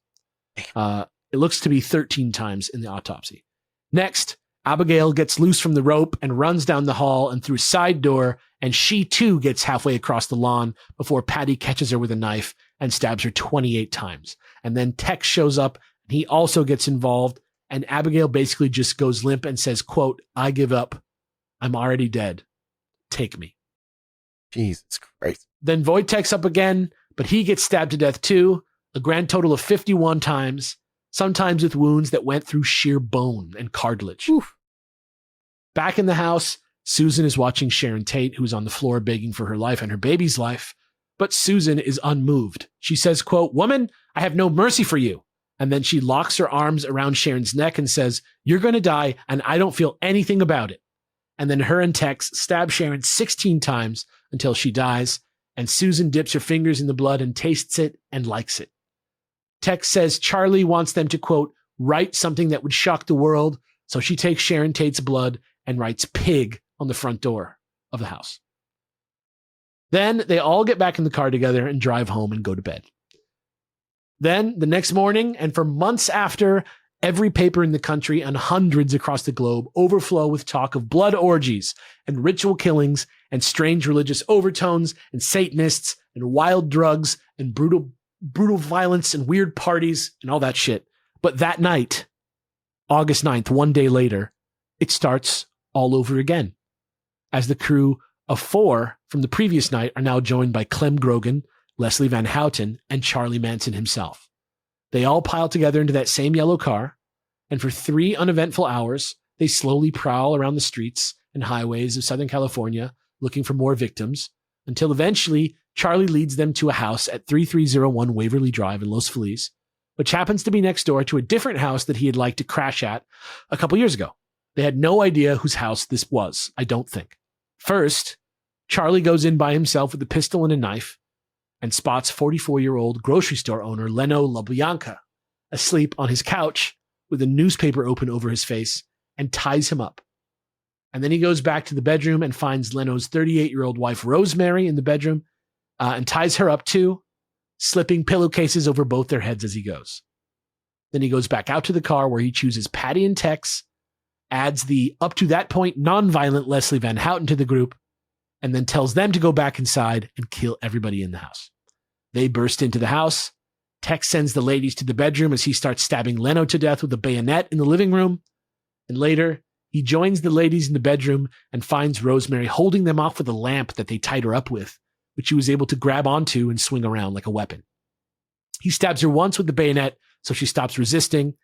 It looks to be 13 times in the autopsy. Next, Abigail gets loose from the rope and runs down the hall and through a side door, and she too gets halfway across the lawn before Patty catches her with a knife and stabs her 28 times. And then Tex shows up and he also gets involved, and Abigail basically just goes limp and says, quote, "I give up. I'm already dead. Take me." Jesus Christ. Then Wojciech's up again, but he gets stabbed to death too, a grand total of 51 times, sometimes with wounds that went through sheer bone and cartilage. Oof. Back in the house, Susan is watching Sharon Tate, who's on the floor begging for her life and her baby's life, but Susan is unmoved. She says, quote, "Woman, I have no mercy for you." And then she locks her arms around Sharon's neck and says, "You're going to die, and I don't feel anything about it." And then her and Tex stab Sharon 16 times until she dies, and Susan dips her fingers in the blood and tastes it and likes it. Tex says Charlie wants them to, quote, "write something that would shock the world," so she takes Sharon Tate's blood and writes "pig" on the front door of the house. Then they all get back in the car together and drive home and go to bed. Then the next morning, and for months after, every paper in the country and hundreds across the globe overflow with talk of blood orgies and ritual killings and strange religious overtones and Satanists and wild drugs and brutal violence and weird parties and all that shit. But that night, August 9th, one day later, it starts all over again, as the crew of 4 from the previous night are now joined by Clem Grogan, Leslie Van Houten, and Charlie Manson himself. They all pile together into that same yellow car, and for 3 uneventful hours, they slowly prowl around the streets and highways of Southern California looking for more victims, until eventually Charlie leads them to a house at 3301 Waverly Drive in Los Feliz, which happens to be next door to a different house that he had liked to crash at a couple years ago. They had no idea whose house this was, I don't think. First, Charlie goes in by himself with a pistol and a knife and spots 44-year-old grocery store owner Leno LaBianca asleep on his couch with a newspaper open over his face and ties him up. And then he goes back to the bedroom and finds Leno's 38-year-old wife Rosemary in the bedroom and ties her up too, slipping pillowcases over both their heads as he goes. Then he goes back out to the car where he chooses Patty and Tex, adds the up to that point nonviolent Leslie Van Houten to the group, and then tells them to go back inside and kill everybody in the house. They burst into the house. Tex sends the ladies to the bedroom as he starts stabbing Leno to death with a bayonet in the living room. And later, he joins the ladies in the bedroom and finds Rosemary holding them off with a lamp that they tied her up with, which she was able to grab onto and swing around like a weapon. He stabs her once with the bayonet so she stops resisting,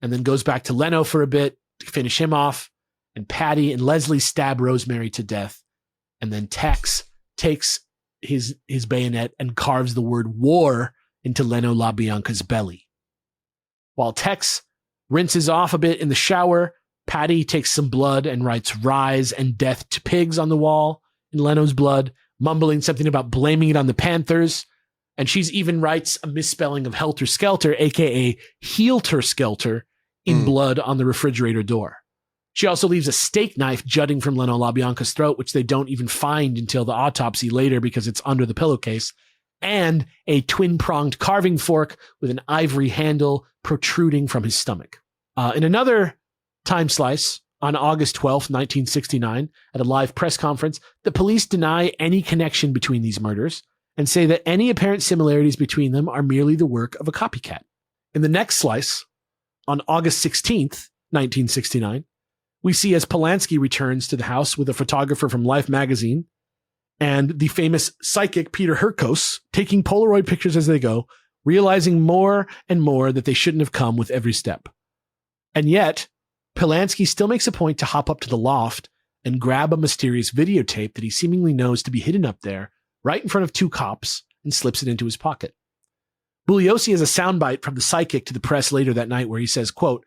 and then goes back to Leno for a bit to finish him off, and Patty and Leslie stab Rosemary to death, and then Tex takes his bayonet and carves the word war into Leno LaBianca's belly. While Tex rinses off a bit in the shower, Patty takes some blood and writes "Rise" and "Death to Pigs" on the wall in Leno's blood, mumbling something about blaming it on the Panthers. And she's even writes a misspelling of Helter Skelter, aka Heelter Skelter, in blood on the refrigerator door. She also leaves a steak knife jutting from Leno LaBianca's throat, which they don't even find until the autopsy later because it's under the pillowcase, and a twin-pronged carving fork with an ivory handle protruding from his stomach. In another time slice, on August 12th, 1969, at a live press conference, the police deny any connection between these murders and say that any apparent similarities between them are merely the work of a copycat. In the next slice, on August 16th, 1969, we see as Polanski returns to the house with a photographer from Life magazine and the famous psychic Peter Hurkos taking Polaroid pictures as they go, realizing more and more that they shouldn't have come with every step. And yet, Polanski still makes a point to hop up to the loft and grab a mysterious videotape that he seemingly knows to be hidden up there, right in front of two cops, and slips it into his pocket. Bugliosi has a soundbite from the psychic to the press later that night where he says, quote,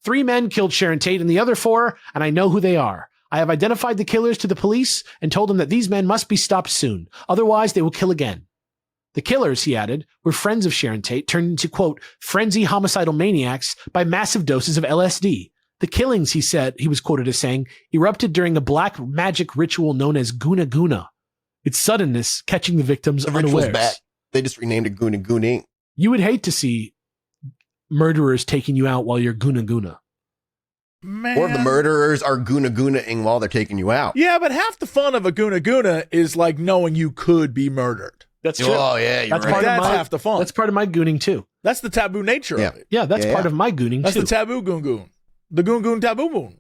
"3 men killed Sharon Tate and the other 4, and I know who they are. I have identified the killers to the police and told them that these men must be stopped soon. Otherwise, they will kill again. The killers," he added, "were friends of Sharon Tate turned into, quote, frenzy homicidal maniacs by massive doses of LSD. The killings," he said, he was quoted as saying, "erupted during a black magic ritual known as Guna Guna. Its suddenness catching the victims The ritual's unawares." back. They just renamed it Guna Guna. You would hate to see murderers taking you out while you're Guna Guna. Man. Or the murderers are Guna Gunaing while they're taking you out. Yeah, but half the fun of a Guna Guna is like knowing you could be murdered. That's true. Oh, yeah, you're That's right. part of That's my- half the fun. That's part of my gooning too. That's the taboo nature Yeah. of it. Yeah, that's Yeah, part yeah. of my gooning That's too. the taboo goon goon. The goon goon taboo goon.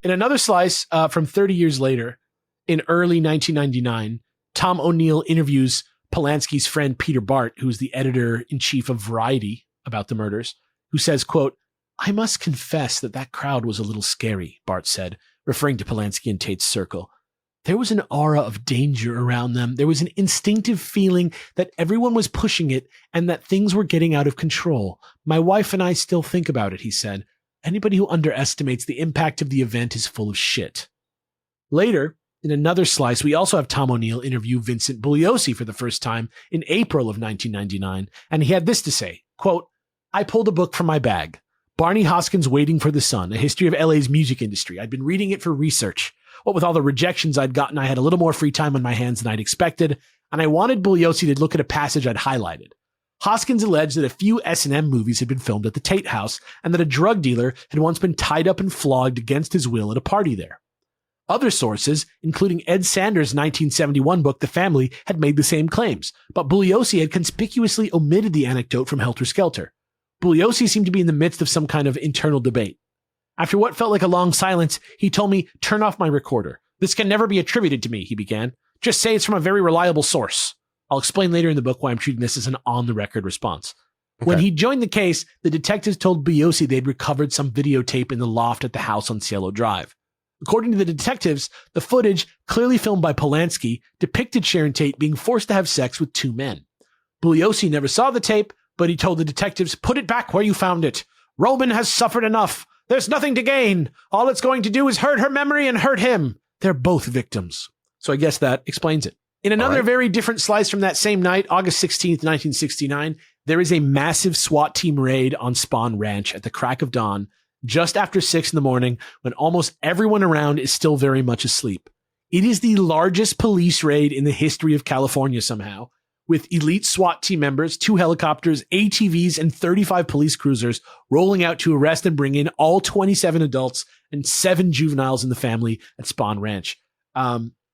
In another slice from 30 years later, in early 1999, Tom O'Neill interviews Polanski's friend Peter Bart, who's the editor-in-chief of Variety about the murders, who says, quote, "I must confess that crowd was a little scary," Bart said, referring to Polanski and Tate's circle. "There was an aura of danger around them. There was an instinctive feeling that everyone was pushing it and that things were getting out of control. My wife and I still think about it," he said. "Anybody who underestimates the impact of the event is full of shit." Later, in another slice, we also have Tom O'Neill interview Vincent Bugliosi for the first time in April of 1999, and he had this to say, quote, "I pulled a book from my bag. Barney Hoskins' Waiting for the Sun, a history of LA's music industry. I'd been reading it for research. What with all the rejections I'd gotten, I had a little more free time on my hands than I'd expected, and I wanted Bugliosi to look at a passage I'd highlighted. Hoskins alleged that a few S&M movies had been filmed at the Tate House and that a drug dealer had once been tied up and flogged against his will at a party there. Other sources, including Ed Sanders' 1971 book, The Family, had made the same claims, but Bugliosi had conspicuously omitted the anecdote from Helter Skelter. Bugliosi seemed to be in the midst of some kind of internal debate. After what felt like a long silence, he told me, "Turn off my recorder. This can never be attributed to me," he began. "Just say it's from a very reliable source. I'll explain later in the book why I'm treating this as an on-the-record response." When he joined the case, the detectives told Bugliosi they'd recovered some videotape in the loft at the house on Cielo Drive. According to the detectives, the footage, clearly filmed by Polanski, depicted Sharon Tate being forced to have sex with 2 men. Bugliosi never saw the tape, but he told the detectives, "Put it back where you found it. Roman has suffered enough. There's nothing to gain. All it's going to do is hurt her memory and hurt him. They're both victims." So I guess that explains it. In another very different slice from that same night, August 16th, 1969, there is a massive SWAT team raid on Spawn Ranch at the crack of dawn, just after 6 in the morning, when almost everyone around is still very much asleep. It is the largest police raid in the history of California somehow, with elite SWAT team members, 2 helicopters, ATVs, and 35 police cruisers rolling out to arrest and bring in all 27 adults and 7 juveniles in the family at Spawn Ranch,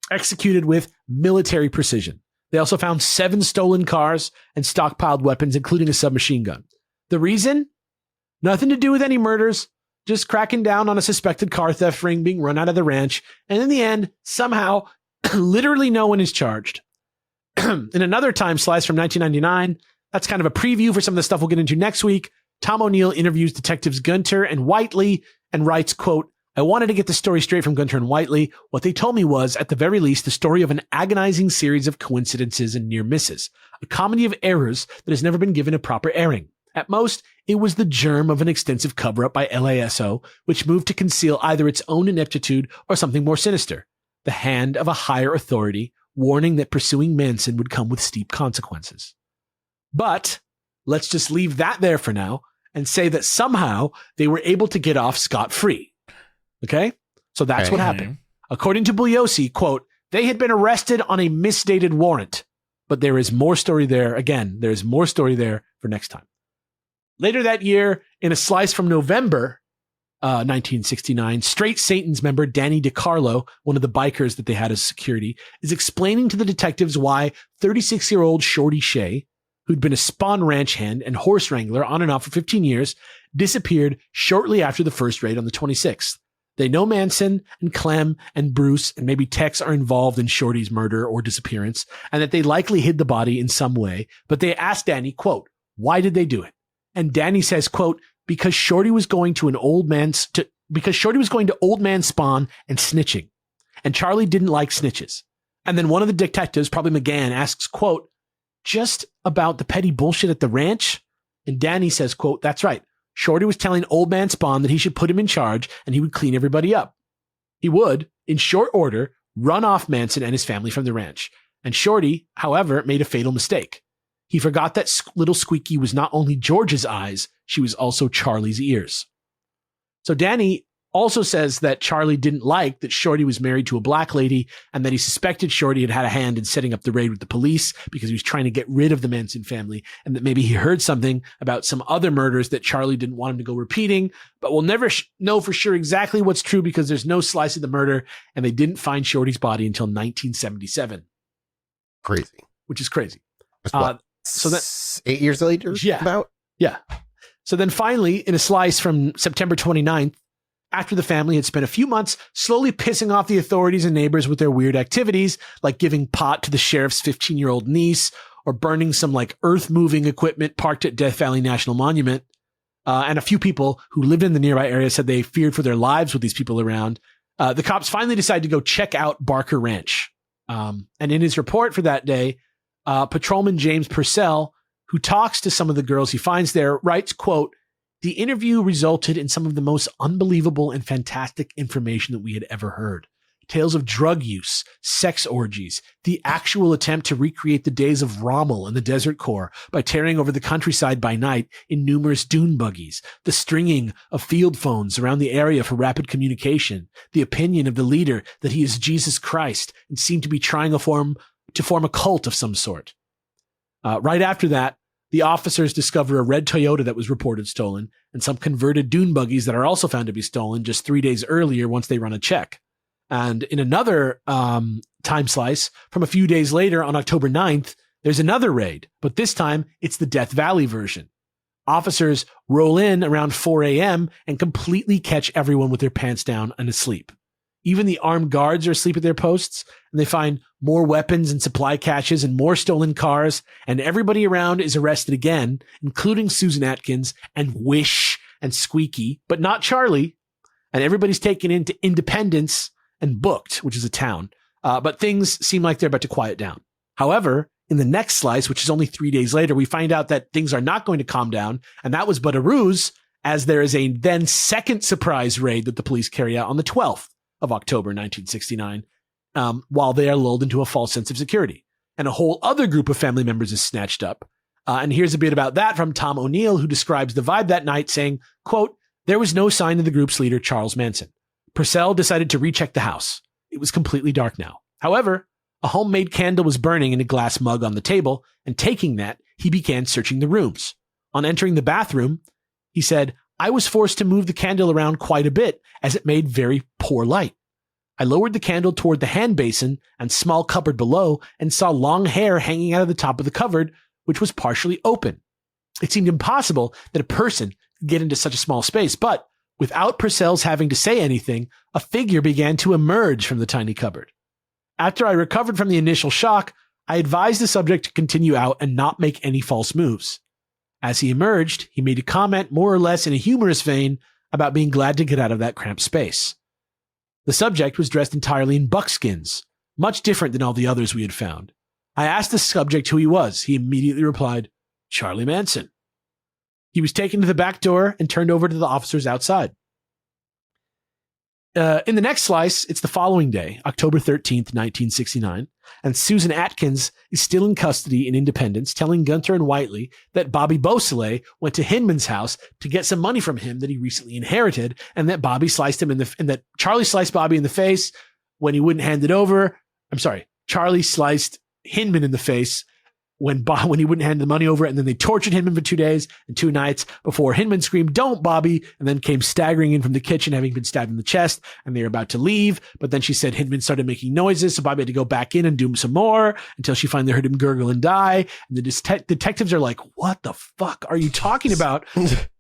executed with military precision. They also found 7 stolen cars and stockpiled weapons, including a submachine gun. The reason? Nothing to do with any murders, just cracking down on a suspected car theft ring being run out of the ranch, and in the end, somehow, literally no one is charged. In another time slice from 1999, that's kind of a preview for some of the stuff we'll get into next week, Tom O'Neill interviews detectives Gunter and Whiteley and writes, quote, "I wanted to get the story straight from Gunter and Whiteley. What they told me was, at the very least, the story of an agonizing series of coincidences and near misses, a comedy of errors that has never been given a proper airing. At most, it was the germ of an extensive cover-up by LASO, which moved to conceal either its own ineptitude or something more sinister, the hand of a higher authority warning that pursuing Manson would come with steep consequences. But let's just leave that there for now and say that somehow they were able to get off scot-free. Okay? So that's what happened. According to Bugliosi, quote, they had been arrested on a misdated warrant, but there is more story there. Again, there is more story there for next time. Later that year, in a slice from November 1969, Straight Satan's member Danny DiCarlo, one of the bikers that they had as security, is explaining to the detectives why 36-year-old Shorty Shea, who'd been a Spawn Ranch hand and horse wrangler on and off for 15 years, disappeared shortly after the first raid on the 26th. They know Manson and Clem and Bruce and maybe Tex are involved in Shorty's murder or disappearance, and that they likely hid the body in some way, but they asked Danny, quote, why did they do it? And Danny says, quote, because Shorty was going to old man Spawn and snitching. And Charlie didn't like snitches. And then one of the detectives, probably McGann, asks, quote, just about the petty bullshit at the ranch? And Danny says, quote, that's right. Shorty was telling old man Spawn that he should put him in charge and he would clean everybody up. He would, in short order, run off Manson and his family from the ranch. And Shorty, however, made a fatal mistake. He forgot that little Squeaky was not only George's eyes, she was also Charlie's ears. So Danny also says that Charlie didn't like that Shorty was married to a black lady and that he suspected Shorty had had a hand in setting up the raid with the police because he was trying to get rid of the Manson family, and that maybe he heard something about some other murders that Charlie didn't want him to go repeating, but we'll never know for sure exactly what's true because there's no slice of the murder and they didn't find Shorty's body until 1977. Crazy. Which is crazy. So that 8 years later? Yeah. About? Yeah. So then finally, in a slice from September 29th, after the family had spent a few months slowly pissing off the authorities and neighbors with their weird activities, like giving pot to the sheriff's 15-year-old niece or burning some like earth-moving equipment parked at Death Valley National Monument, and a few people who lived in the nearby area said they feared for their lives with these people around, the cops finally decided to go check out Barker Ranch. And in his report for that day, Patrolman James Purcell, who talks to some of the girls he finds there, writes, quote, the interview resulted in some of the most unbelievable and fantastic information that we had ever heard. Tales of drug use, sex orgies, the actual attempt to recreate the days of Rommel and the Desert Corps by tearing over the countryside by night in numerous dune buggies, the stringing of field phones around the area for rapid communication, the opinion of the leader that he is Jesus Christ and seemed to be trying to form a cult of some sort. Right after that, the officers discover a red Toyota that was reported stolen and some converted dune buggies that are also found to be stolen just 3 days earlier once they run a check. And in another time slice, from a few days later on October 9th, there's another raid, but this time it's the Death Valley version. Officers roll in around 4 a.m. and completely catch everyone with their pants down and asleep. Even the armed guards are asleep at their posts, and they find more weapons and supply caches and more stolen cars, and everybody around is arrested again, including Susan Atkins and Wish and Squeaky, but not Charlie. And everybody's taken into Independence and booked, which is a town. But things seem like they're about to quiet down. However, in the next slice, which is only 3 days later, we find out that things are not going to calm down, and that was but a ruse, as there is a then second surprise raid that the police carry out on the 12th of October 1969, while they are lulled into a false sense of security. And a whole other group of family members is snatched up. And here's a bit about that from Tom O'Neill, who describes the vibe that night, saying, quote, there was no sign of the group's leader, Charles Manson. Purcell decided to recheck the house. It was completely dark now. However, a homemade candle was burning in a glass mug on the table, and taking that, he began searching the rooms. On entering the bathroom, he said, I was forced to move the candle around quite a bit as it made very poor light. I lowered the candle toward the hand basin and small cupboard below and saw long hair hanging out of the top of the cupboard, which was partially open. It seemed impossible that a person could get into such a small space, but without Purcell's having to say anything, a figure began to emerge from the tiny cupboard. After I recovered from the initial shock, I advised the subject to continue out and not make any false moves. As he emerged, he made a comment more or less in a humorous vein about being glad to get out of that cramped space. The subject was dressed entirely in buckskins, much different than all the others we had found. I asked the subject who he was. He immediately replied, Charlie Manson. He was taken to the back door and turned over to the officers outside. In the next slice, it's the following day, October 13th, 1969, and Susan Atkins is still in custody in Independence, telling Gunter and Whiteley that Bobby Beausoleil went to Hinman's house to get some money from him that he recently inherited, and that Bobby sliced him and that Charlie sliced Bobby in the face when he wouldn't hand it over. I'm sorry, Charlie sliced Hinman in the face when he wouldn't hand the money over, and then they tortured Hinman for 2 days and 2 nights before Hinman screamed, "Don't, Bobby," and then came staggering in from the kitchen, having been stabbed in the chest, and they were about to leave, but then she said Hinman started making noises, so Bobby had to go back in and do some more until she finally heard him gurgle and die, and the detectives are like, "What the fuck are you talking about?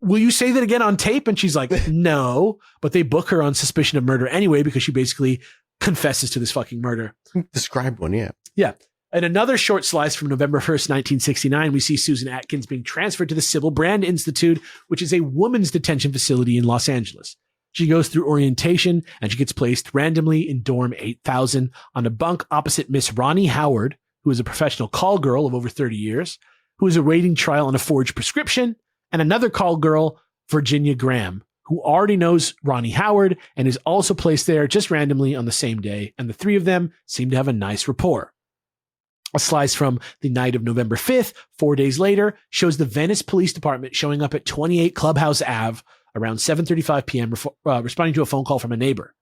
Will you say that again on tape?" And she's like, "No," but they book her on suspicion of murder anyway because she basically confesses to this fucking murder. Described one, yeah. Yeah. In another short slice from November 1st, 1969, we see Susan Atkins being transferred to the Sybil Brand Institute, which is a women's detention facility in Los Angeles. She goes through orientation and she gets placed randomly in dorm 8000 on a bunk opposite Miss Ronnie Howard, who is a professional call girl of over 30 years, who is awaiting trial on a forged prescription, and another call girl, Virginia Graham, who already knows Ronnie Howard and is also placed there just randomly on the same day. And the three of them seem to have a nice rapport. A slice from the night of November 5th, 4 days later, shows the Venice Police Department showing up at 28 Clubhouse Ave around 7:35 p.m., responding to a phone call from a neighbor.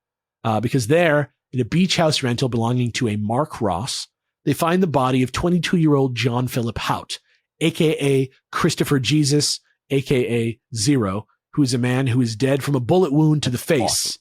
Because there, in a beach house rental belonging to a Mark Ross, they find the body of 22-year-old John Philip Hout, a.k.a. Christopher Jesus, a.k.a. Zero, who is a man who is dead from a bullet wound to the face.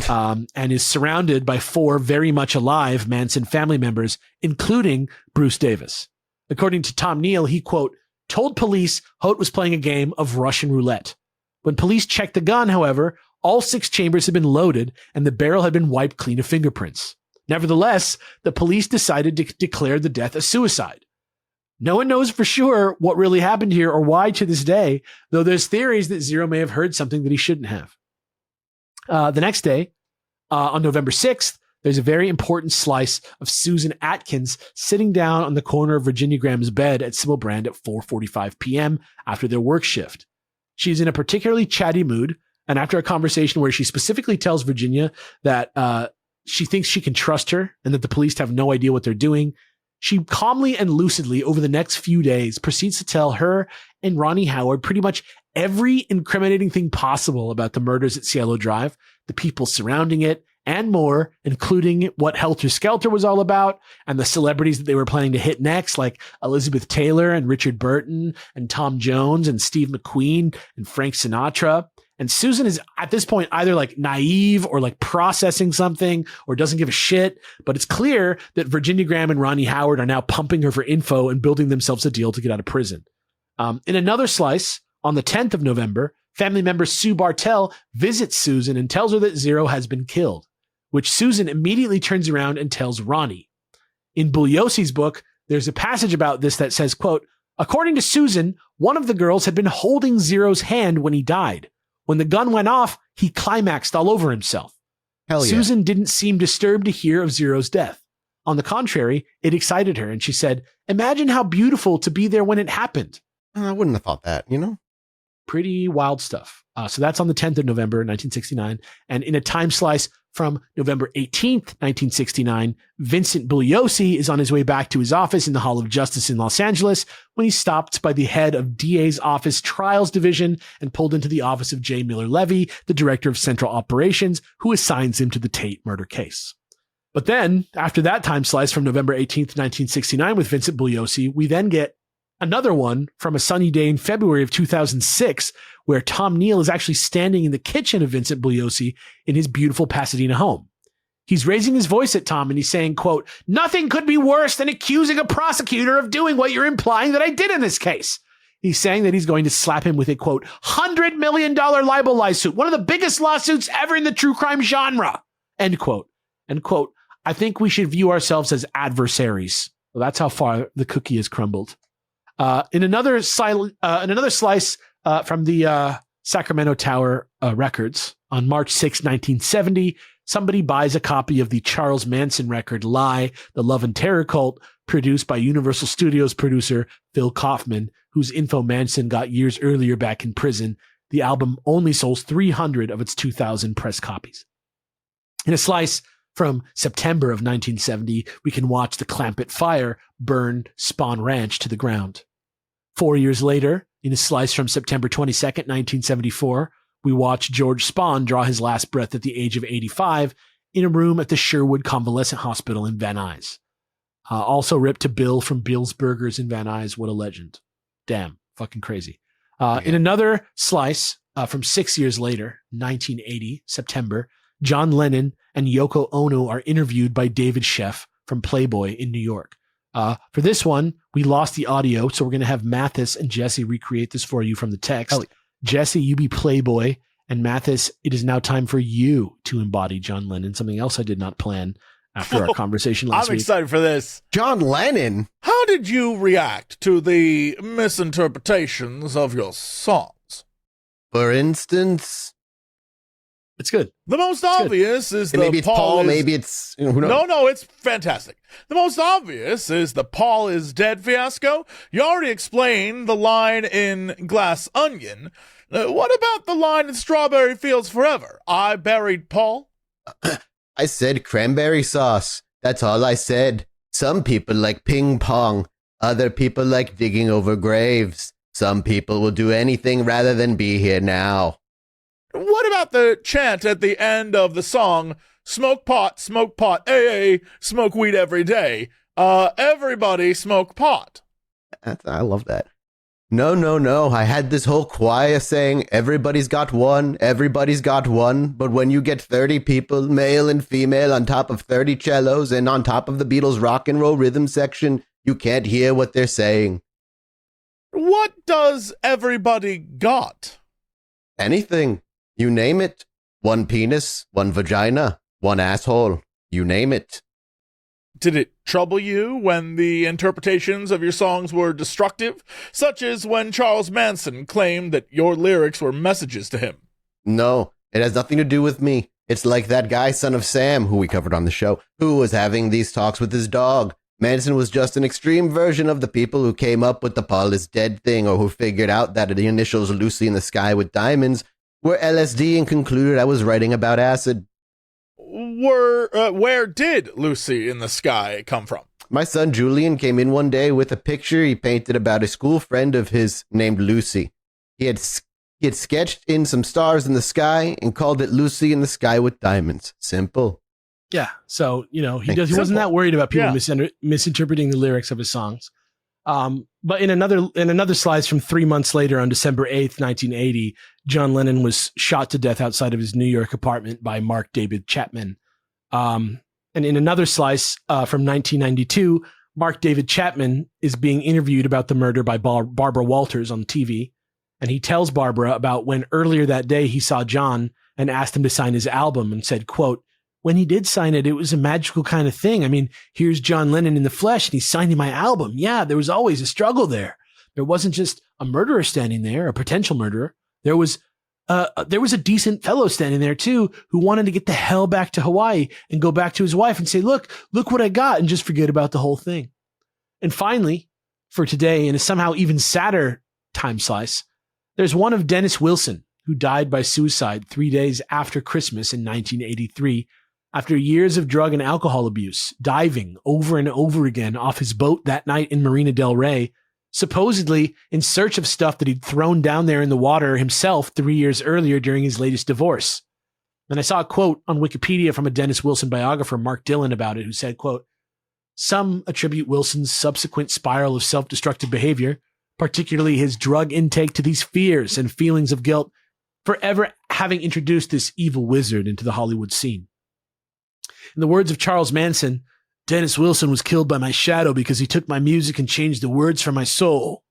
And is surrounded by 4 very much alive Manson family members, including Bruce Davis. According to Tom Neal, he, quote, told police Holt was playing a game of Russian roulette. When police checked the gun, however, all 6 chambers had been loaded and the barrel had been wiped clean of fingerprints. Nevertheless, the police decided to declare the death a suicide. No one knows for sure what really happened here or why to this day, though there's theories that Zero may have heard something that he shouldn't have. The next day, on November 6th, there's a very important slice of Susan Atkins sitting down on the corner of Virginia Graham's bed at Sybil Brand at 4:45 p.m. after their work shift. She's in a particularly chatty mood, and after a conversation where she specifically tells Virginia that she thinks she can trust her and that the police have no idea what they're doing, she calmly and lucidly over the next few days proceeds to tell her and Ronnie Howard pretty much every incriminating thing possible about the murders at Cielo Drive, the people surrounding it, and more, including what Helter Skelter was all about and the celebrities that they were planning to hit next, like Elizabeth Taylor and Richard Burton and Tom Jones and Steve McQueen and Frank Sinatra. And Susan is at this point either like naive or like processing something or doesn't give a shit. But it's clear that Virginia Graham and Ronnie Howard are now pumping her for info and building themselves a deal to get out of prison. In another slice, on the 10th of November, family member Sue Bartell visits Susan and tells her that Zero has been killed, which Susan immediately turns around and tells Ronnie. In Bugliosi's book, there's a passage about this that says, quote, according to Susan, one of the girls had been holding Zero's hand when he died. When the gun went off, he climaxed all over himself. Hell yeah. Susan didn't seem disturbed to hear of Zero's death. On the contrary, it excited her, and she said, imagine how beautiful to be there when it happened. I wouldn't have thought that, you know? Pretty wild stuff. So that's on the 10th of November, 1969. And in a time slice from November 18th, 1969, Vincent Bugliosi is on his way back to his office in the Hall of Justice in Los Angeles when he's stopped by the head of DA's office Trials Division and pulled into the office of J. Miller Levy, the director of Central Operations, who assigns him to the Tate murder case. But then, after that time slice from November 18th, 1969 with Vincent Bugliosi, we then get another one from a sunny day in February of 2006, where Tom Neal is actually standing in the kitchen of Vincent Bugliosi in his beautiful Pasadena home. He's raising his voice at Tom and he's saying, quote, nothing could be worse than accusing a prosecutor of doing what you're implying that I did in this case. He's saying that he's going to slap him with a, quote, $100 million libel lawsuit, one of the biggest lawsuits ever in the true crime genre, end quote. End quote. I think we should view ourselves as adversaries. Well, that's how far the cookie has crumbled. In another slice from the Sacramento Tower records, on March 6, 1970, somebody buys a copy of the Charles Manson record Lie, The Love and Terror Cult, produced by Universal Studios producer Phil Kaufman, whose info Manson got years earlier back in prison. The album only sold 300 of its 2,000 press copies. In a slice from September of 1970, we can watch the Clampett Fire burn Spawn Ranch to the ground. 4 years later, in a slice from September 22nd, 1974, we watch George Spahn draw his last breath at the age of 85 in a room at the Sherwood Convalescent Hospital in Van Nuys. Also ripped to Bill from Bill's Burgers in Van Nuys. What a legend. Damn, fucking crazy. In another slice from 6 years later, 1980, September, John Lennon and Yoko Ono are interviewed by David Sheff from Playboy in New York. For this one, we lost the audio, so we're going to have Mathis and Jesse recreate this for you from the text. Jesse, you be Playboy, and Mathis, it is now time for you to embody John Lennon, something else I did not plan after our conversation last week. I'm excited for this. John Lennon? How did you react to the misinterpretations of your songs? For instance, it's good. The most obvious is the maybe it's Paul, maybe it's who knows? No, it's fantastic. The most obvious is the Paul is dead fiasco. You already explained the line in Glass Onion. What about the line in Strawberry Fields Forever? I buried Paul. I said cranberry sauce. That's all I said. Some people like ping pong. Other people like digging over graves. Some people will do anything rather than be here now. What about the chant at the end of the song, smoke pot, AA, smoke weed every day. Everybody smoke pot. I love that. No. I had this whole choir saying, everybody's got one, but when you get 30 people, male and female, on top of 30 cellos and on top of the Beatles' rock and roll rhythm section, you can't hear what they're saying. What does everybody got? Anything. You name it. One penis, one vagina, one asshole. You name it. Did it trouble you when the interpretations of your songs were destructive, such as when Charles Manson claimed that your lyrics were messages to him? No, it has nothing to do with me. It's like that guy, Son of Sam, who we covered on the show, who was having these talks with his dog. Manson was just an extreme version of the people who came up with the Paul is dead thing, or who figured out that the initials Lucy in the Sky with Diamonds were LSD and concluded I was writing about acid. Where did Lucy in the Sky come from? My son Julian came in one day with a picture he painted about a school friend of his named Lucy. He had sketched in some stars in the sky and called it Lucy in the Sky with Diamonds. Simple. Yeah, so, he wasn't that worried about people misinterpreting the lyrics of his songs. But in another slice from 3 months later, on December 8th, 1980, John Lennon was shot to death outside of his New York apartment by Mark David Chapman. And in another slice from 1992, Mark David Chapman is being interviewed about the murder by Barbara Walters on TV. And he tells Barbara about when earlier that day he saw John and asked him to sign his album and said, quote, when he did sign it, it was a magical kind of thing. I mean, here's John Lennon in the flesh and he's signing my album. Yeah, there was always a struggle there. There wasn't just a murderer standing there, a potential murderer. There was a decent fellow standing there too, who wanted to get the hell back to Hawaii and go back to his wife and say, look what I got, and just forget about the whole thing. And finally, for today, in a somehow even sadder time slice, there's one of Dennis Wilson, who died by suicide 3 days after Christmas in 1983, after years of drug and alcohol abuse, diving over and over again off his boat that night in Marina del Rey, supposedly in search of stuff that he'd thrown down there in the water himself 3 years earlier during his latest divorce. And I saw a quote on Wikipedia from a Dennis Wilson biographer, Mark Dillon, about it, who said, quote, some attribute Wilson's subsequent spiral of self-destructive behavior, particularly his drug intake, to these fears and feelings of guilt for ever having introduced this evil wizard into the Hollywood scene. In the words of Charles Manson, Dennis Wilson was killed by my shadow because he took my music and changed the words for my soul.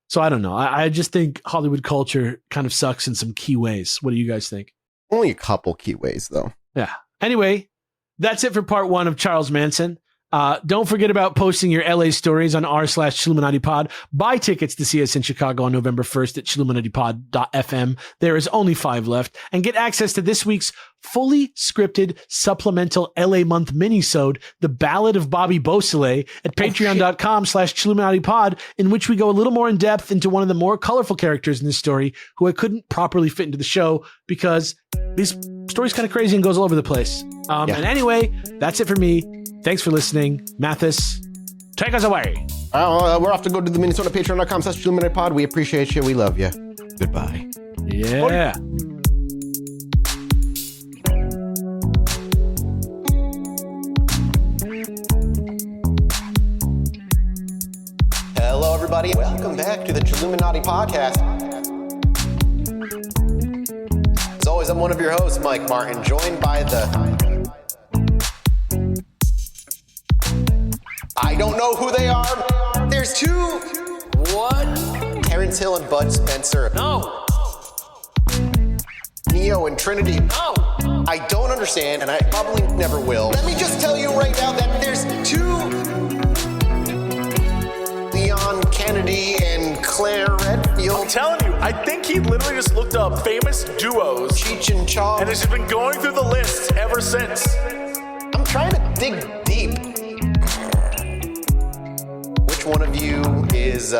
So I don't know. I just think Hollywood culture kind of sucks in some key ways. What do you guys think? Only a couple key ways, though. Yeah. Anyway, that's it for part one of Charles Manson. Don't forget about posting your LA stories on r/Chilluminati Pod. Buy tickets to see us in Chicago on November 1st at chilluminatipod.fm. There is only 5 left. And get access to this week's fully scripted supplemental LA month minisode, The Ballad of Bobby Beausoleil, at patreon.com/ChilluminatiPod, in which we go a little more in depth into one of the more colorful characters in this story who I couldn't properly fit into the show because this story's kind of crazy and goes all over the place. And anyway, that's it for me. Thanks for listening. Mathis, take us away. We're off to go to the Minnesota patreon.com/ChilluminatiPod. We appreciate you. We love you. Goodbye. Yeah. Hello, everybody. Welcome back to the Chilluminati podcast. As always, I'm one of your hosts, Mike Martin, joined by the... I don't know who they are. There's 2. What? Terrence Hill and Bud Spencer. No. Neo and Trinity. No. I don't understand, and I probably never will. Let me just tell you right now that there's 2 Leon Kennedy and Claire Redfield. I'm telling you, I think he literally just looked up famous duos Cheech and Chong. and has just been going through the list ever since. I'm trying to dig deep. Which one of you is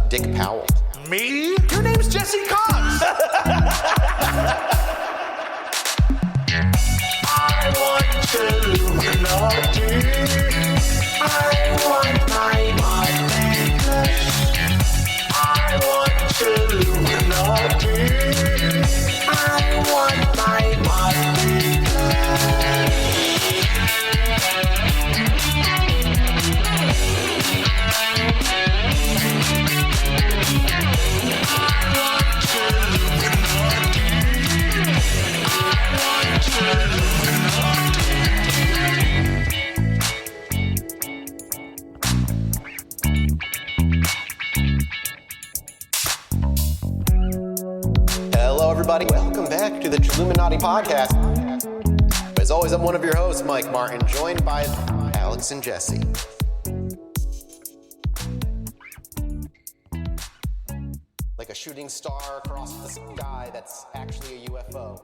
Dick Powell? Me? Your name's Jesse Cox. I want Chilluminati. I want my necklace. I want Chilluminati. I want my Hello, everybody. Welcome back to the Chilluminati podcast. As always, I'm one of your hosts, Mike Martin, joined by Alex and Jesse. Like a shooting star across the sky that's actually a UFO.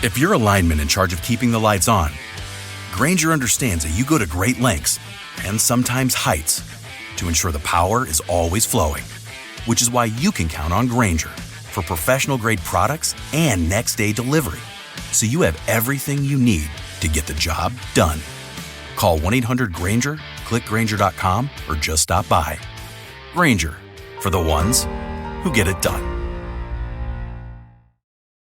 If you're a lineman in charge of keeping the lights on, Grainger understands that you go to great lengths and sometimes heights to ensure the power is always flowing, which is why you can count on Grainger for professional-grade products and next-day delivery, so you have everything you need to get the job done. Call 1-800-GRAINGER, click Grainger.com, or just stop by. Grainger, for the ones who get it done.